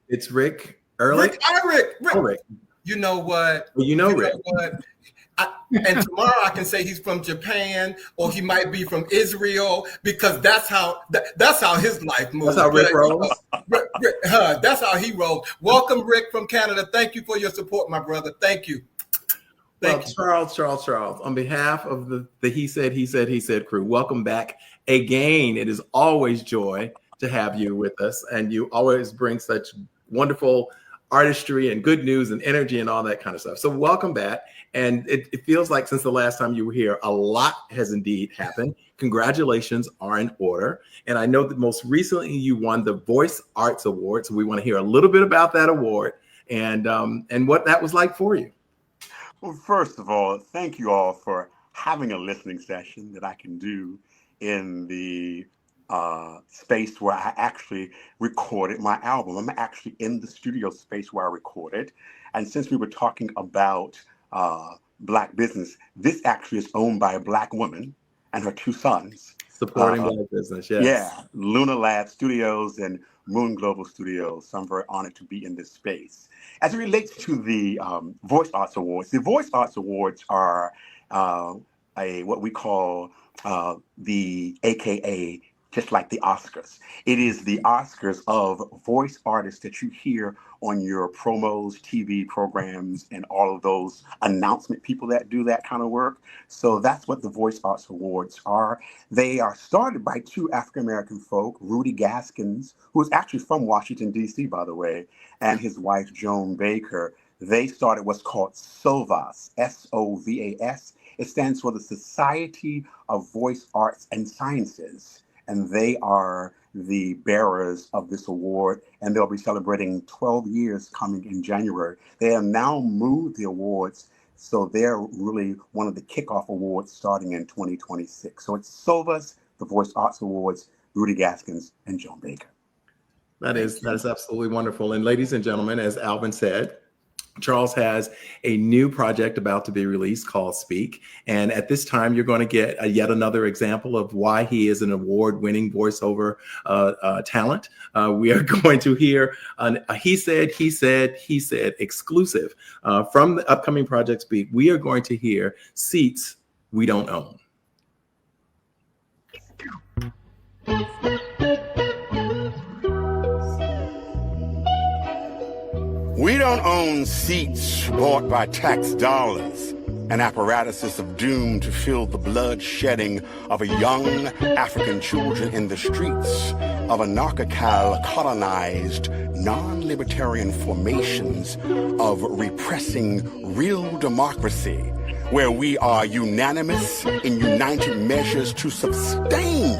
It's Rick Ehrlich. Rick. You know what? Well, you know Rick. What? And tomorrow I can say he's from Japan, or he might be from Israel, because that's how his life moves. That's how Rick rolls. That's how he rolls. Welcome, Rick from Canada. Thank you for your support, my brother. Thank you. Charles. On behalf of the He Said crew, welcome back again. It is always joy to have you with us, and you always bring such wonderful artistry and good news and energy and all that kind of stuff. So welcome back. And it feels like since the last time you were here, a lot has indeed happened. Congratulations are in order. And I know that most recently you won the Voice Arts Award. So we want to hear a little bit about that award and what that was like for you. Well, first of all, thank you all for having a listening session that I can do in the space where I actually recorded my album. I'm actually in the studio space where I recorded. And since we were talking about Black business, this actually is owned by a Black woman and her two sons. Supporting Black business, yes. Yeah, Luna Lab Studios and Moon Global Studios. So I'm very honored to be in this space. As it relates to the Voice Arts Awards, the Voice Arts Awards are what we call the AKA, just like the Oscars. It is the Oscars of voice artists that you hear on your promos, TV programs, and all of those announcement people that do that kind of work. So that's what the Voice Arts Awards are. They are started by two African-American folk, Rudy Gaskins, who is actually from Washington, D.C., by the way, and his wife, Joan Baker. They started what's called SOVAS, S-O-V-A-S. It stands for the Society of Voice Arts and Sciences. And they are the bearers of this award, and they'll be celebrating 12 years coming in January. They have now moved the awards, so they're really one of the kickoff awards starting in 2026. So it's SOVAS, the Voice Arts Awards, Rudy Gaskins, and Joan Baker. That is absolutely wonderful. And ladies and gentlemen, as Alvin said, Charles has a new project about to be released called Speak. And at this time, you're going to get yet another example of why he is an award-winning voiceover talent. We are going to hear a He Said exclusive from the upcoming project Speak. We are going to hear Seats We Don't Own. We don't own seats bought by tax dollars and apparatuses of doom to fill the blood shedding of a young African children in the streets of anarchical, colonized, non-libertarian formations of repressing real democracy, where we are unanimous in united measures to sustain.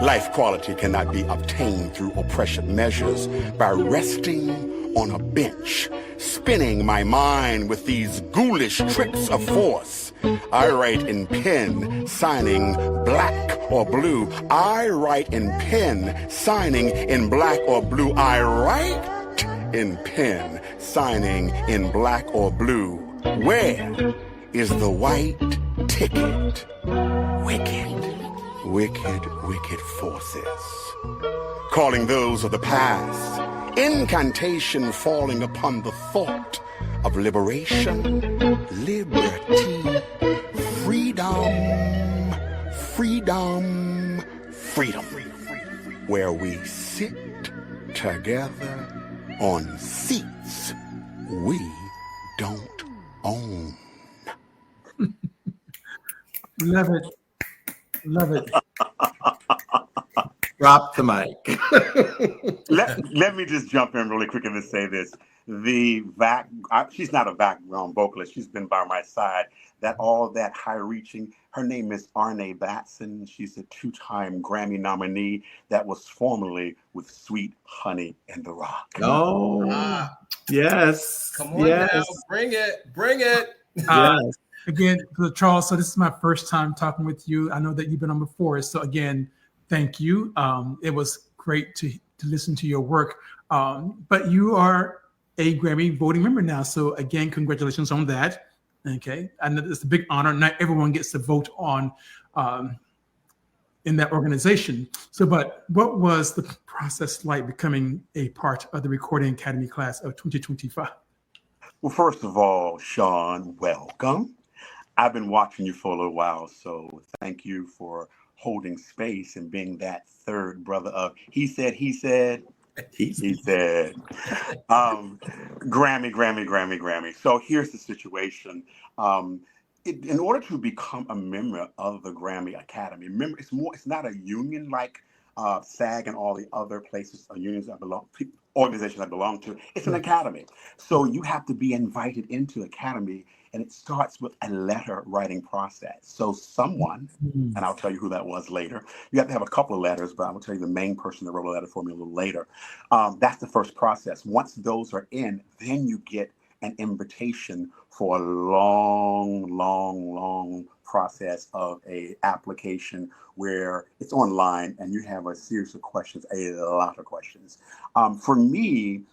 Life quality cannot be obtained through oppression measures by resting on a bench, spinning my mind with these ghoulish tricks of force. I write in pen, signing black or blue. I write in pen, signing in black or blue. I write in pen, signing in black or blue. Where is the white ticket? Wicked, wicked, wicked forces, calling those of the past. Incantation falling upon the thought of liberation, liberty, freedom, freedom, freedom. Where we sit together on seats we don't own. Love it. Love it. Drop the mic. Let me just jump in really quick and just say this. She's not a background vocalist. She's been by my side. That high-reaching. Her name is Rentthe Batson. She's a 2-time Grammy nominee that was formerly with Sweet Honey and the Rock. Oh, yes. Come on yes. now, bring it. Yes. Again, Charles, so this is my first time talking with you. I know that you've been on before. So again, thank you. It was great to listen to your work. But you are a Grammy voting member now. So again, congratulations on that. Okay. I know it's a big honor. Not everyone gets to vote on in that organization. So, but what was the process like becoming a part of the Recording Academy class of 2025? Well, first of all, Sean, welcome. I've been watching you for a little while, so thank you for holding space and being that third brother of he said. Grammy. So here's the situation. In order to become a member of the Grammy Academy, it's not a union like SAG and all the other places, unions that organizations I belong to. It's an academy. So you have to be invited into academy, and it starts with a letter writing process. So someone, and I'll tell you who that was later. You have to have a couple of letters, but I will tell you the main person that wrote a letter for me a little later. That's the first process. Once those are in, then you get an invitation for a long process of a application where it's online and you have a series of questions, a lot of questions. For me,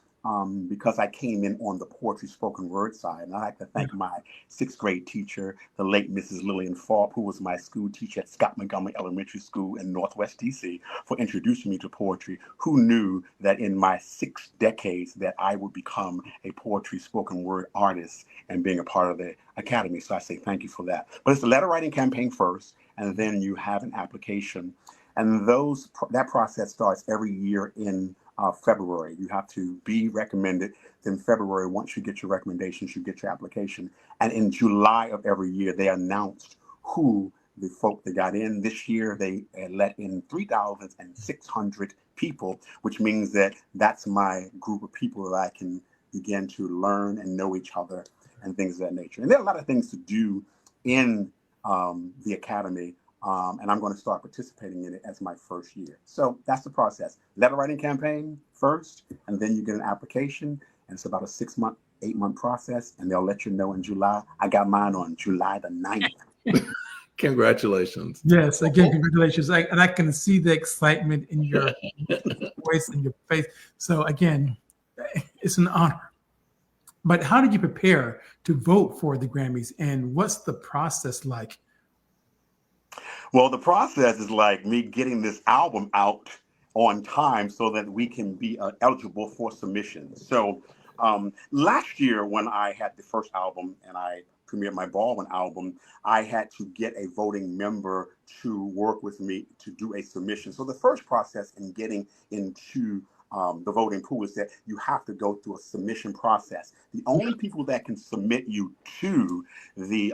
because I came in on the poetry spoken word side, and I'd like to thank my 6th grade teacher, the late Mrs. Lillian Falk, who was my school teacher at Scott Montgomery Elementary School in Northwest DC, for introducing me to poetry, who knew that in my 6 decades that I would become a poetry spoken word artist and being a part of the academy. So I say thank you for that. But it's a letter writing campaign first, and then you have an application. And that process starts every year in February. You have to be recommended. Then February, once you get your recommendations, you get your application. And in July of every year, they announced who the folk that got in. This year, they let in 3,600 people, which means that that's my group of people that I can begin to learn and know each other and things of that nature. And there are a lot of things to do in the academy. And I'm going to start participating in it as my first year. So that's the process. Letter writing campaign first, and then you get an application. And it's about a 6-month, 8-month process. And they'll let you know in July. I got mine on July the 9th. Congratulations. Yes, again, congratulations. And I can see the excitement in your voice and your face. So again, it's an honor. But how did you prepare to vote for the Grammys? And what's the process like? Well, the process is like me getting this album out on time so that we can be eligible for submissions. So last year when I had the first album and I premiered my Baldwin album, I had to get a voting member to work with me to do a submission. So the first process in getting into the voting pool is that you have to go through a submission process. The only people that can submit you to the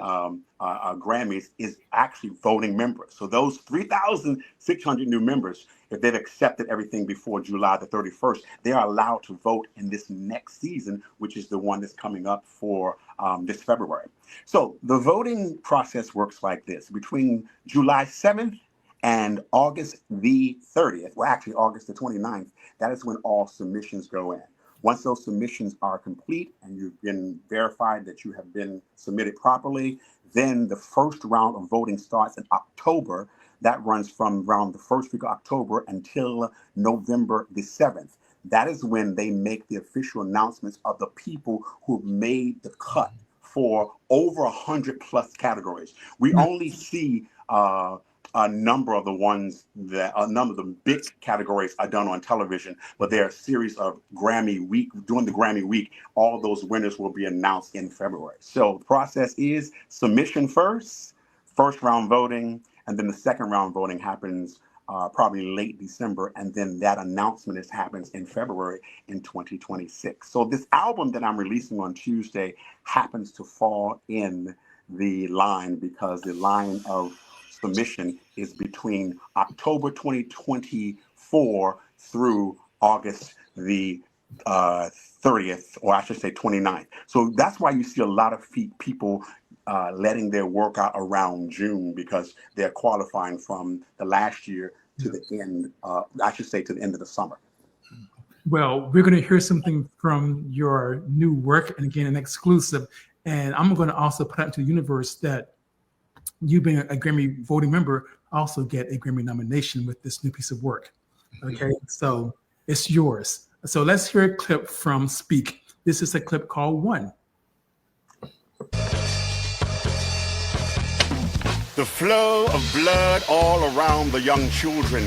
Grammys is actually voting members. So those 3,600 new members, if they've accepted everything before July the 31st, they are allowed to vote in this next season, which is the one that's coming up for this February. So the voting process works like this. Between July 7th and August the 30th, well, actually August the 29th, that is when all submissions go in. Once those submissions are complete and you've been verified that you have been submitted properly, then the first round of voting starts in October. That runs from around the first week of October until November the 7th. That is when they make the official announcements of the people who made the cut for over 100 plus categories. We only see a number of the ones that a number of the big categories are done on television, but there are a series of Grammy week. During the Grammy week, all those winners will be announced in February. So the process is submission first round voting, and then the second round voting happens probably late December, and then that announcement happens in February in 2026. So this album that I'm releasing on Tuesday happens to fall in the line because the line of submission is between October 2024 through August the 30th, or I should say 29th. So that's why you see a lot of people letting their work out around June, because they're qualifying from the last year to the end, I should say to the end of the summer. Well, we're going to hear something from your new work, and again, an exclusive. And I'm going to also put out into the universe that you being a Grammy voting member also get a Grammy nomination with this new piece of work. Okay, so it's yours. So let's hear a clip from Speak. This is a clip called One. The flow of blood all around the young children,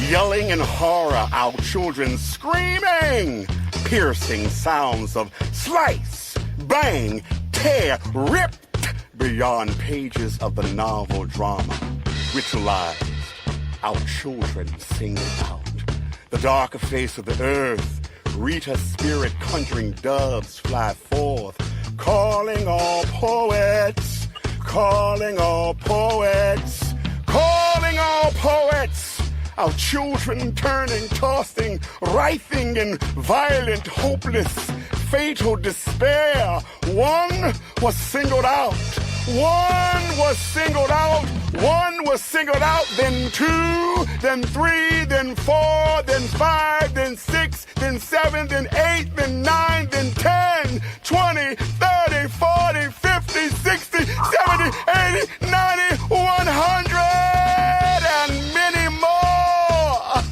yelling in horror, our children screaming, piercing sounds of slice, bang, tear, ripped beyond pages of the novel drama, ritualized, our children sing it out. The darker face of the earth, Rentthe spirit conjuring doves fly forth, calling all poets, calling all poets, calling all poets. Our children turning, tossing, writhing in violent, hopeless, fatal despair. One was singled out. One was singled out. One was singled out. Then two, then three, then four, then five, then six, then seven, then eight, then nine, then 10, 20, 30, 40, 50, 60, 70, 80, 90, 100, and many more.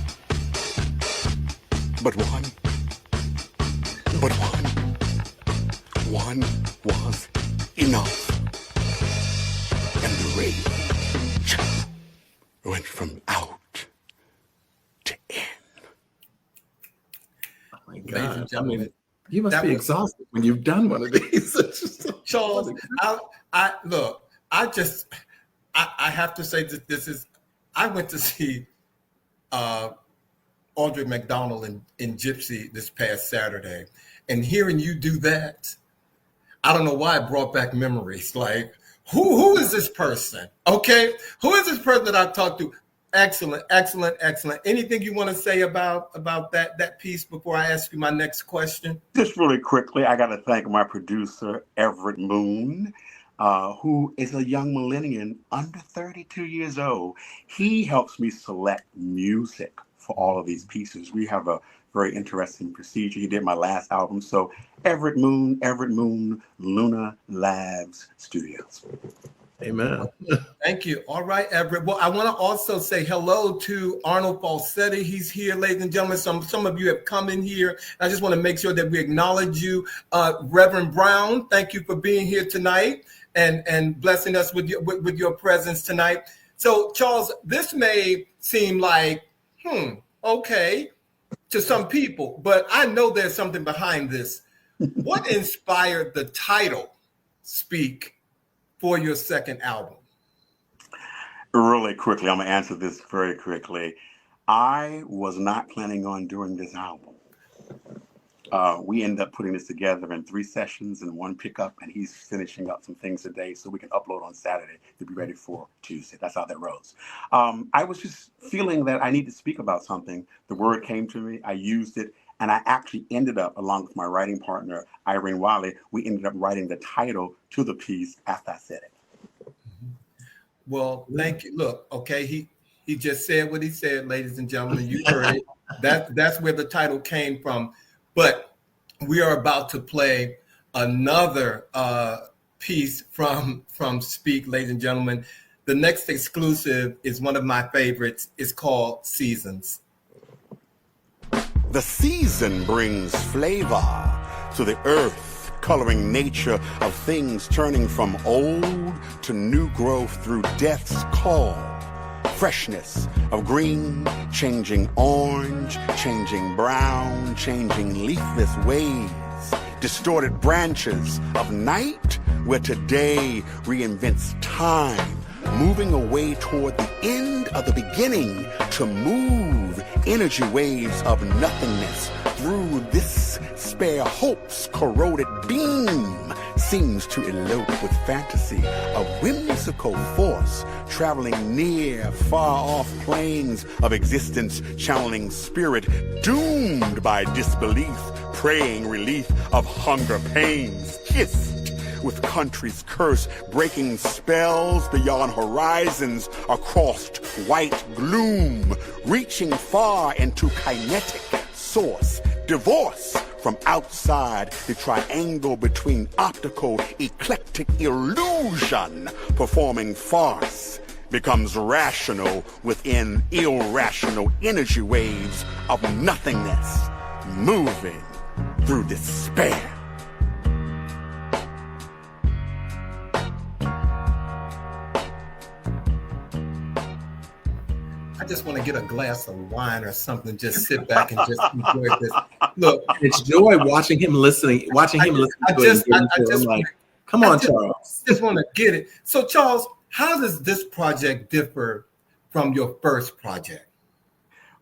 But one was enough. And the rage went from out to in. Oh my Ladies God. and gentlemen, I mean, you must that be was- exhausted when you've done one of these. It's just so Charles, funny. I have to say that this is, I went to see Audrey McDonald in Gypsy this past Saturday, and hearing you do that, I don't know why it brought back memories. Like, who is this person? Okay, who is this person that I talked to? Excellent, excellent, excellent. Anything you want to say about that piece before I ask you my next question? Just really quickly, I got to thank my producer, Everett Moon, who is a young millennial under 32 years old. He helps me select music for all of these pieces. We have a very interesting procedure. He did my last album. So Everett Moon, Luna Labs Studios. Amen. Thank you. All right, Everett. Well, I want to also say hello to Arnold Falsetti. He's here, ladies and gentlemen. Some of you have come in here. I just want to make sure that we acknowledge you. Reverend Brown, thank you for being here tonight and blessing us with your presence tonight. So, Charles, this may seem like, okay, to some people, but I know there's something behind this. What inspired the title, Speak, for your second album? Really quickly, I'm going to answer this very quickly. I was not planning on doing this album. We ended up putting this together in 3 sessions and 1 pickup, and he's finishing up some things today so we can upload on Saturday to be ready for Tuesday. That's how that rose. I was just feeling that I need to speak about something. The word came to me, I used it, and I actually ended up, along with my writing partner, Irene Wiley, we ended up writing the title to the piece after I said it. Well, thank you. Look, okay, he just said what he said, ladies and gentlemen. You heard it. That's where the title came from. But we are about to play another piece from Speak, ladies and gentlemen. The next exclusive is one of my favorites. It's called Seasons. The season brings flavor to the earth, coloring nature of things turning from old to new growth through death's call. Freshness of green, changing orange, changing brown, changing leafless waves. Distorted branches of night where today reinvents time, moving away toward the end of the beginning to move energy waves of nothingness through this spare hope's corroded beam seems to elope with fantasy, a whimsical force traveling near, far-off planes of existence, channeling spirit doomed by disbelief, praying relief of hunger pains, kissed with country's curse, breaking spells beyond horizons across white gloom, reaching far into kinetic source, divorce from outside the triangle between optical eclectic illusion, performing farce, becomes rational within irrational energy waves of nothingness, moving through despair. I just want to get a glass of wine or something, just sit back and just enjoy this. Look, It's joy watching him listening. Come on, Charles. Just want to get it. So, Charles, how does this project differ from your first project?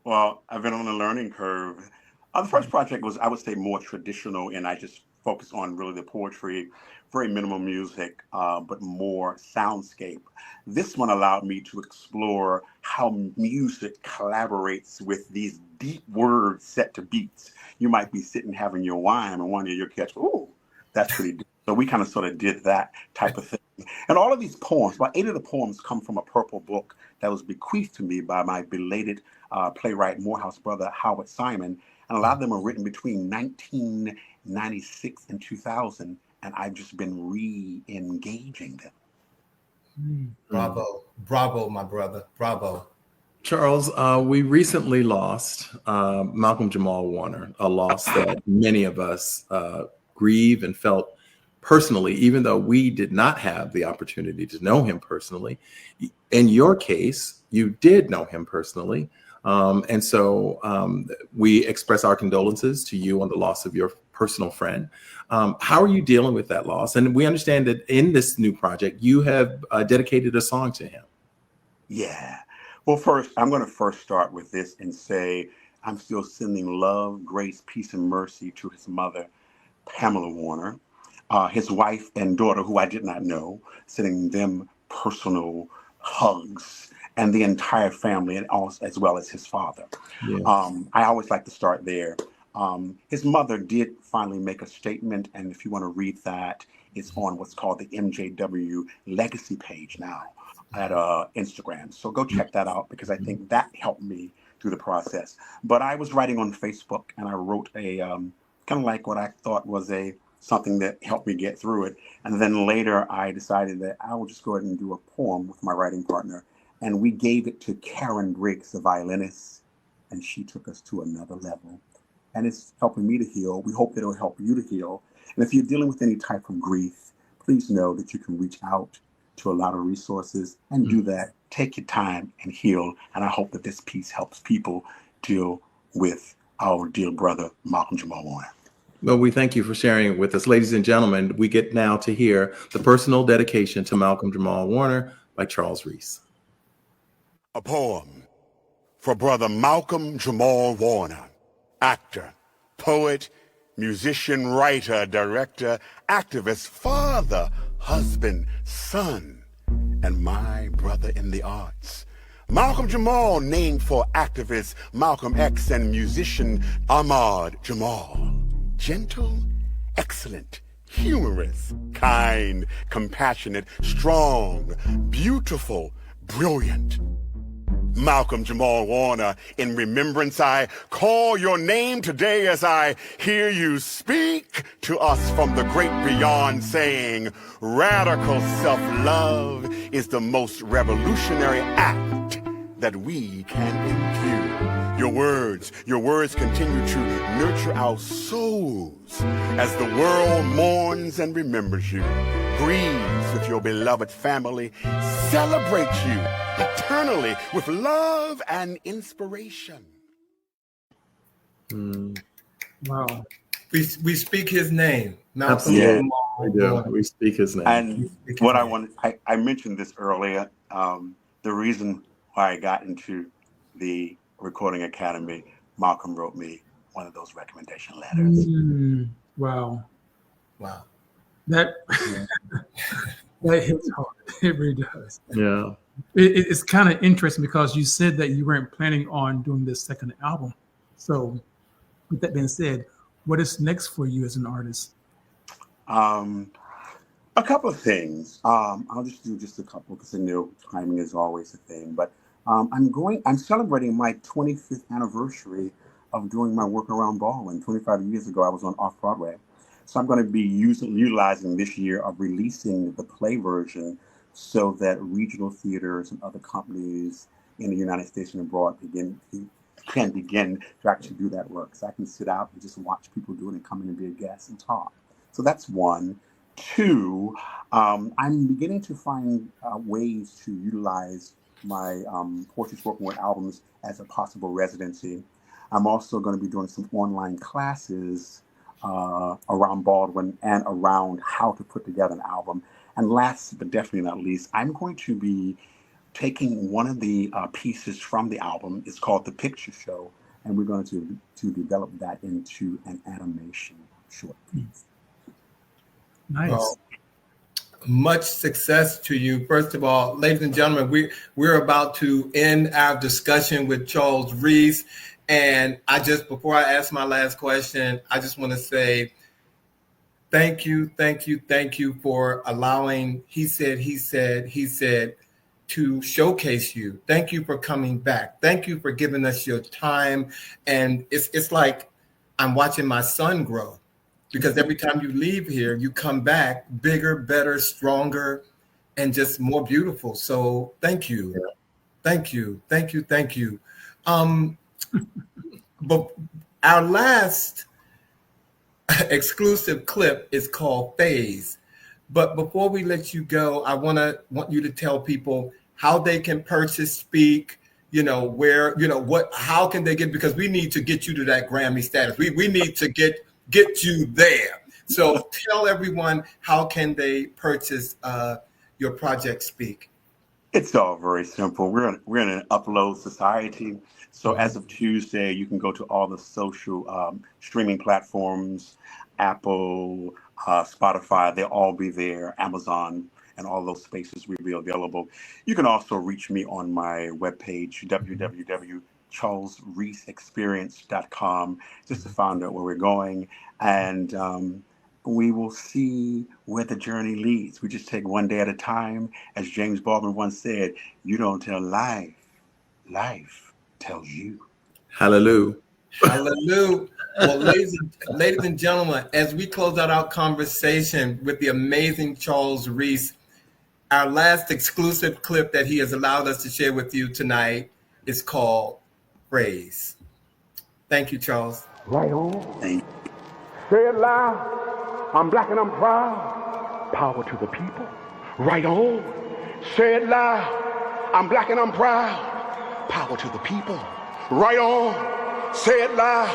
Well, I've been on a learning curve. The first project was, I would say, more traditional, and I just focused on really the poetry, very minimal music, but more soundscape. This one allowed me to explore how music collaborates with these deep words set to beats. You might be sitting having your wine, and one of you'll catch, ooh, that's pretty deep. So we kind of sort of did that type of thing. And all of these poems, about 8 of the poems come from a purple book that was bequeathed to me by my belated playwright, Morehouse brother, Howard Simon. And a lot of them are written between 1996 and 2000. And I've just been re-engaging them. Bravo. Bravo, my brother. Bravo. Charles, we recently lost Malcolm Jamal Warner, a loss that many of us grieve and felt personally, even though we did not have the opportunity to know him personally. In your case, you did know him personally. And so we express our condolences to you on the loss of your personal friend. How are you dealing with that loss? And we understand that in this new project, you have dedicated a song to him. Yeah. Well, first, I'm going to first start with this and say I'm still sending love, grace, peace, and mercy to his mother, Pamela Warner, his wife and daughter, who I did not know, sending them personal hugs, and the entire family, and also, as well as his father. Yes. I always like to start there. His mother did finally make a statement, and if you want to read that, it's on what's called the MJW Legacy page now at Instagram. So go check that out, because I think that helped me through the process. But I was writing on Facebook, and I wrote a kind of like what I thought was something that helped me get through it. And then later I decided that I will just go ahead and do a poem with my writing partner. And we gave it to Karen Briggs, the violinist, and she took us to another level. And it's helping me to heal. We hope that it'll help you to heal. And if you're dealing with any type of grief, please know that you can reach out to a lot of resources and do that. Take your time and heal. And I hope that this piece helps people deal with our dear brother, Malcolm Jamal Warner. Well, we thank you for sharing it with us. Ladies and gentlemen, we get now to hear the personal dedication to Malcolm Jamal Warner by Charles Reese. A poem for brother Malcolm Jamal Warner, actor, poet, musician, writer, director, activist, father, husband, son, and my brother in the arts. Malcolm Jamal, named for activist Malcolm X and musician Ahmad Jamal. Gentle, excellent, humorous, kind, compassionate, strong, beautiful, brilliant. Malcolm Jamal Warner, in remembrance I call your name today as I hear you speak to us from the great beyond, saying radical self-love is the most revolutionary act that we can impute. Your words continue to nurture our souls as the world mourns and remembers you, grieves with your beloved family, celebrates you eternally with love and inspiration. Wow. We speak his name. Malcolm Absolutely. Jamal We do. Warner. We speak his name. And what I mentioned this earlier, the reason why I got into the Recording Academy, Malcolm wrote me one of those recommendation letters. Wow. Wow. That that hits hard. It really does. Yeah. It's kind of interesting because you said that you weren't planning on doing this second album. So with that being said, what is next for you as an artist? A couple of things. I'll just do just a couple because I know timing is always a thing. But I'm celebrating my 25th anniversary of doing my work around Baldwin. 25 years ago, I was on Off-Broadway. So I'm going to be utilizing this year of releasing the play version so that regional theaters and other companies in the United States and abroad can begin to actually do that work. So I can sit out and just watch people do it and come in and be a guest and talk. So that's one. Two, I'm beginning to find ways to utilize my poetry spoken word albums as a possible residency. I'm also going to be doing some online classes around Baldwin and around how to put together an album. And last but definitely not least, I'm going to be taking one of the pieces from the album. It's called The Picture Show, and we're going to develop that into an animation short piece. Nice. Well, much success to you. First of all, ladies and gentlemen, we're about to end our discussion with Charles Reese. And before I ask my last question, I just want to say thank you for allowing He Said to showcase you. Thank you for coming back. Thank you for giving us your time. And it's like I'm watching my son grow, because every time you leave here, you come back bigger, better, stronger, and just more beautiful. So thank you. Yeah. Thank you. But our last exclusive clip is called Phase. But before we let you go, I want you to tell people how they can purchase Speak, where, how can they get, because we need to get you to that Grammy status. We need to get you there. So tell everyone, how can they purchase your project Speak? It's all very simple. We're in an upload society. So as of Tuesday, you can go to all the social streaming platforms, Apple, Spotify, they'll all be there, Amazon, and all those spaces will be available. You can also reach me on my webpage, www.charlesreeseexperience.com, just to find out where we're going. And we will see where the journey leads. We just take one day at a time. As James Baldwin once said, you don't tell life, life tells you. Hallelujah. Hallelujah. Well, ladies and gentlemen, as we close out our conversation with the amazing Charles Reese, our last exclusive clip that he has allowed us to share with you tonight is called Praise. Thank you, Charles. Right on. Say it loud. I'm black and I'm proud. Power to the people. Right on. Say it loud. I'm black and I'm proud. Power to the people. Right on. Say it loud.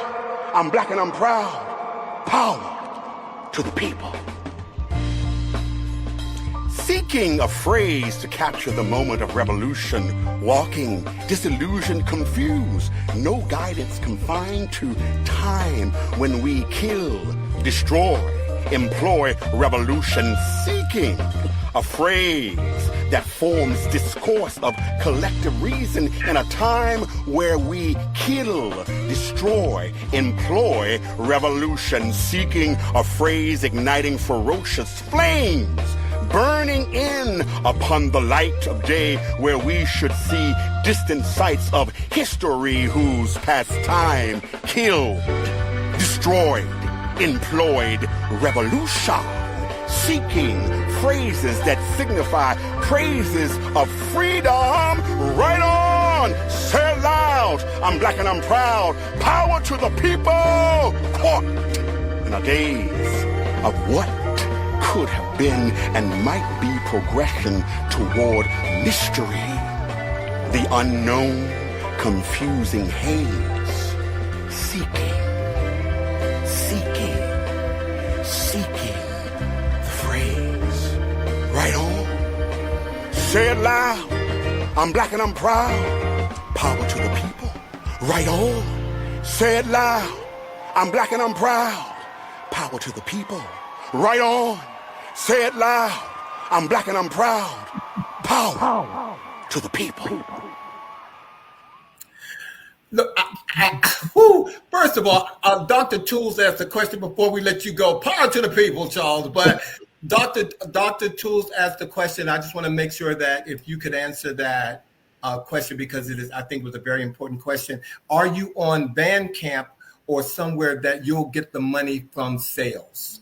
I'm black and I'm proud. Power to the people. Seeking a phrase to capture the moment of revolution, walking, disillusioned, confused, no guidance confined to time when we kill, destroy, employ revolution, seeking a phrase that forms discourse of collective reason in a time where we kill, destroy, employ revolution, seeking a phrase igniting ferocious flames, burning in upon the light of day, where we should see distant sights of history whose past time killed, destroyed, employed revolution, seeking phrases that signify praises of freedom. Right on, say it loud, I'm black and I'm proud, power to the people, caught in a daze of what could have been and might be progression toward mystery, the unknown, confusing haze, seeking the phrase. Right on, say it loud, I'm black and I'm proud, power to the people. Right on, say it loud, I'm black and I'm proud, power to the people. Right on, say it loud, I'm black and I'm proud, power to the people. Look, first of all, Dr. Tools asked a question before we let you go. Power to the people, Charles. But Dr. Tools asked a question. I just want to make sure that if you could answer that question, because it is, I think, was a very important question. Are you on Bandcamp or somewhere that you'll get the money from sales?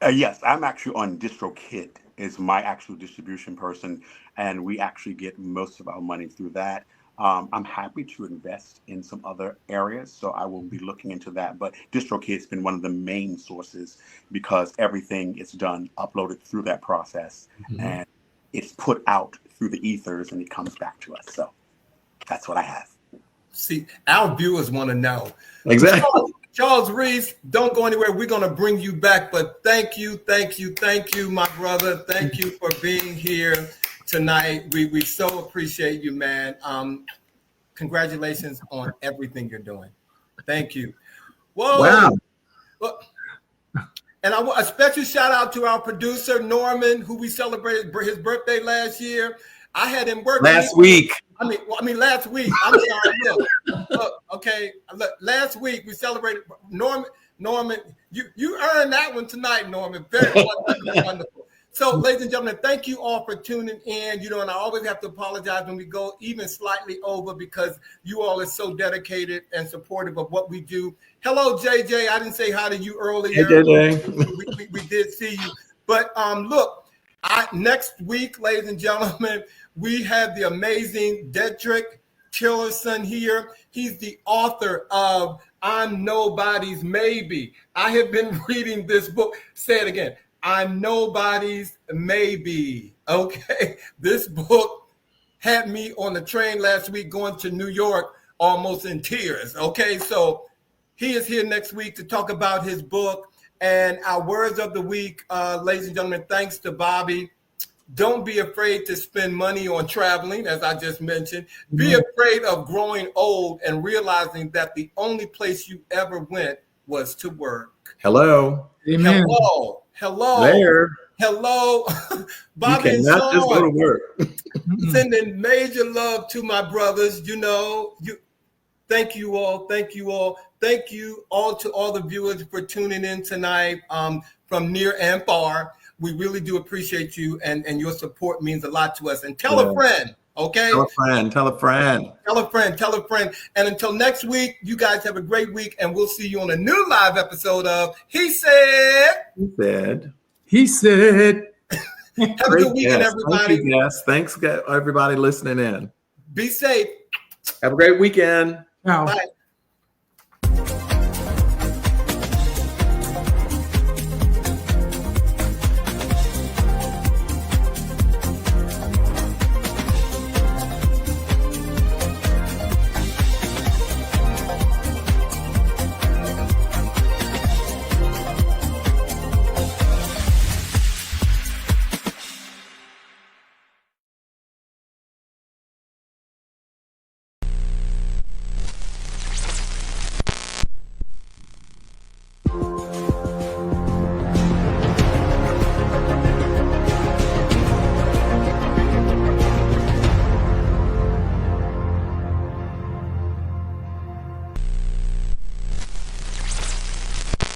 Yes, I'm actually on DistroKid. Is my actual distribution person, and we actually get most of our money through that. I'm happy to invest in some other areas, so I will be looking into that. But DistroKid's been one of the main sources because everything is done, uploaded through that process, and it's put out through the ethers, and it comes back to us. So that's what I have. See, our viewers want to know. Exactly. Charles Reese, don't go anywhere. We're going to bring you back. But thank you, my brother. Thank you for being here tonight. We so appreciate you, man. Congratulations on everything you're doing. Thank you. Whoa. Wow. Well, and I want a special shout out to our producer, Norman, who we celebrated his birthday last year. I had him working Last week. I mean, last week. I'm sorry. Look, okay. Look, last week we celebrated Norman. You earned that one tonight, Norman. Very wonderful. So, ladies and gentlemen, thank you all for tuning in. And I always have to apologize when we go even slightly over because you all are so dedicated and supportive of what we do. Hello, JJ. I didn't say hi to you earlier. Hey, JJ. We did see you. But look, next week, ladies and gentlemen, we have the amazing Dedrick Tillerson here. He's the author of I'm Nobody's Maybe. I have been reading this book. Say it again. I'm Nobody's Maybe. Okay. This book had me on the train last week going to New York almost in tears. Okay. So he is here next week to talk about his book. And our words of the week, ladies and gentlemen, thanks to Bobby. Don't be afraid to spend money on traveling, as I just mentioned. Be afraid of growing old and realizing that the only place you ever went was to work. Hello. Amen. Hello. There. Hello. Bobby you and cannot Sean, just go to work. sending major love to my brothers. Thank you all. Thank you all. Thank you all to all the viewers for tuning in tonight from near and far. We really do appreciate you, and your support means a lot to us. And tell a friend, okay? Tell a friend. Tell a friend. And until next week, you guys have a great week, and we'll see you on a new live episode of He Said. He said. Have a good weekend, everybody. Thank you, guys. Thanks, everybody listening in. Be safe. Have a great weekend. Now. Bye.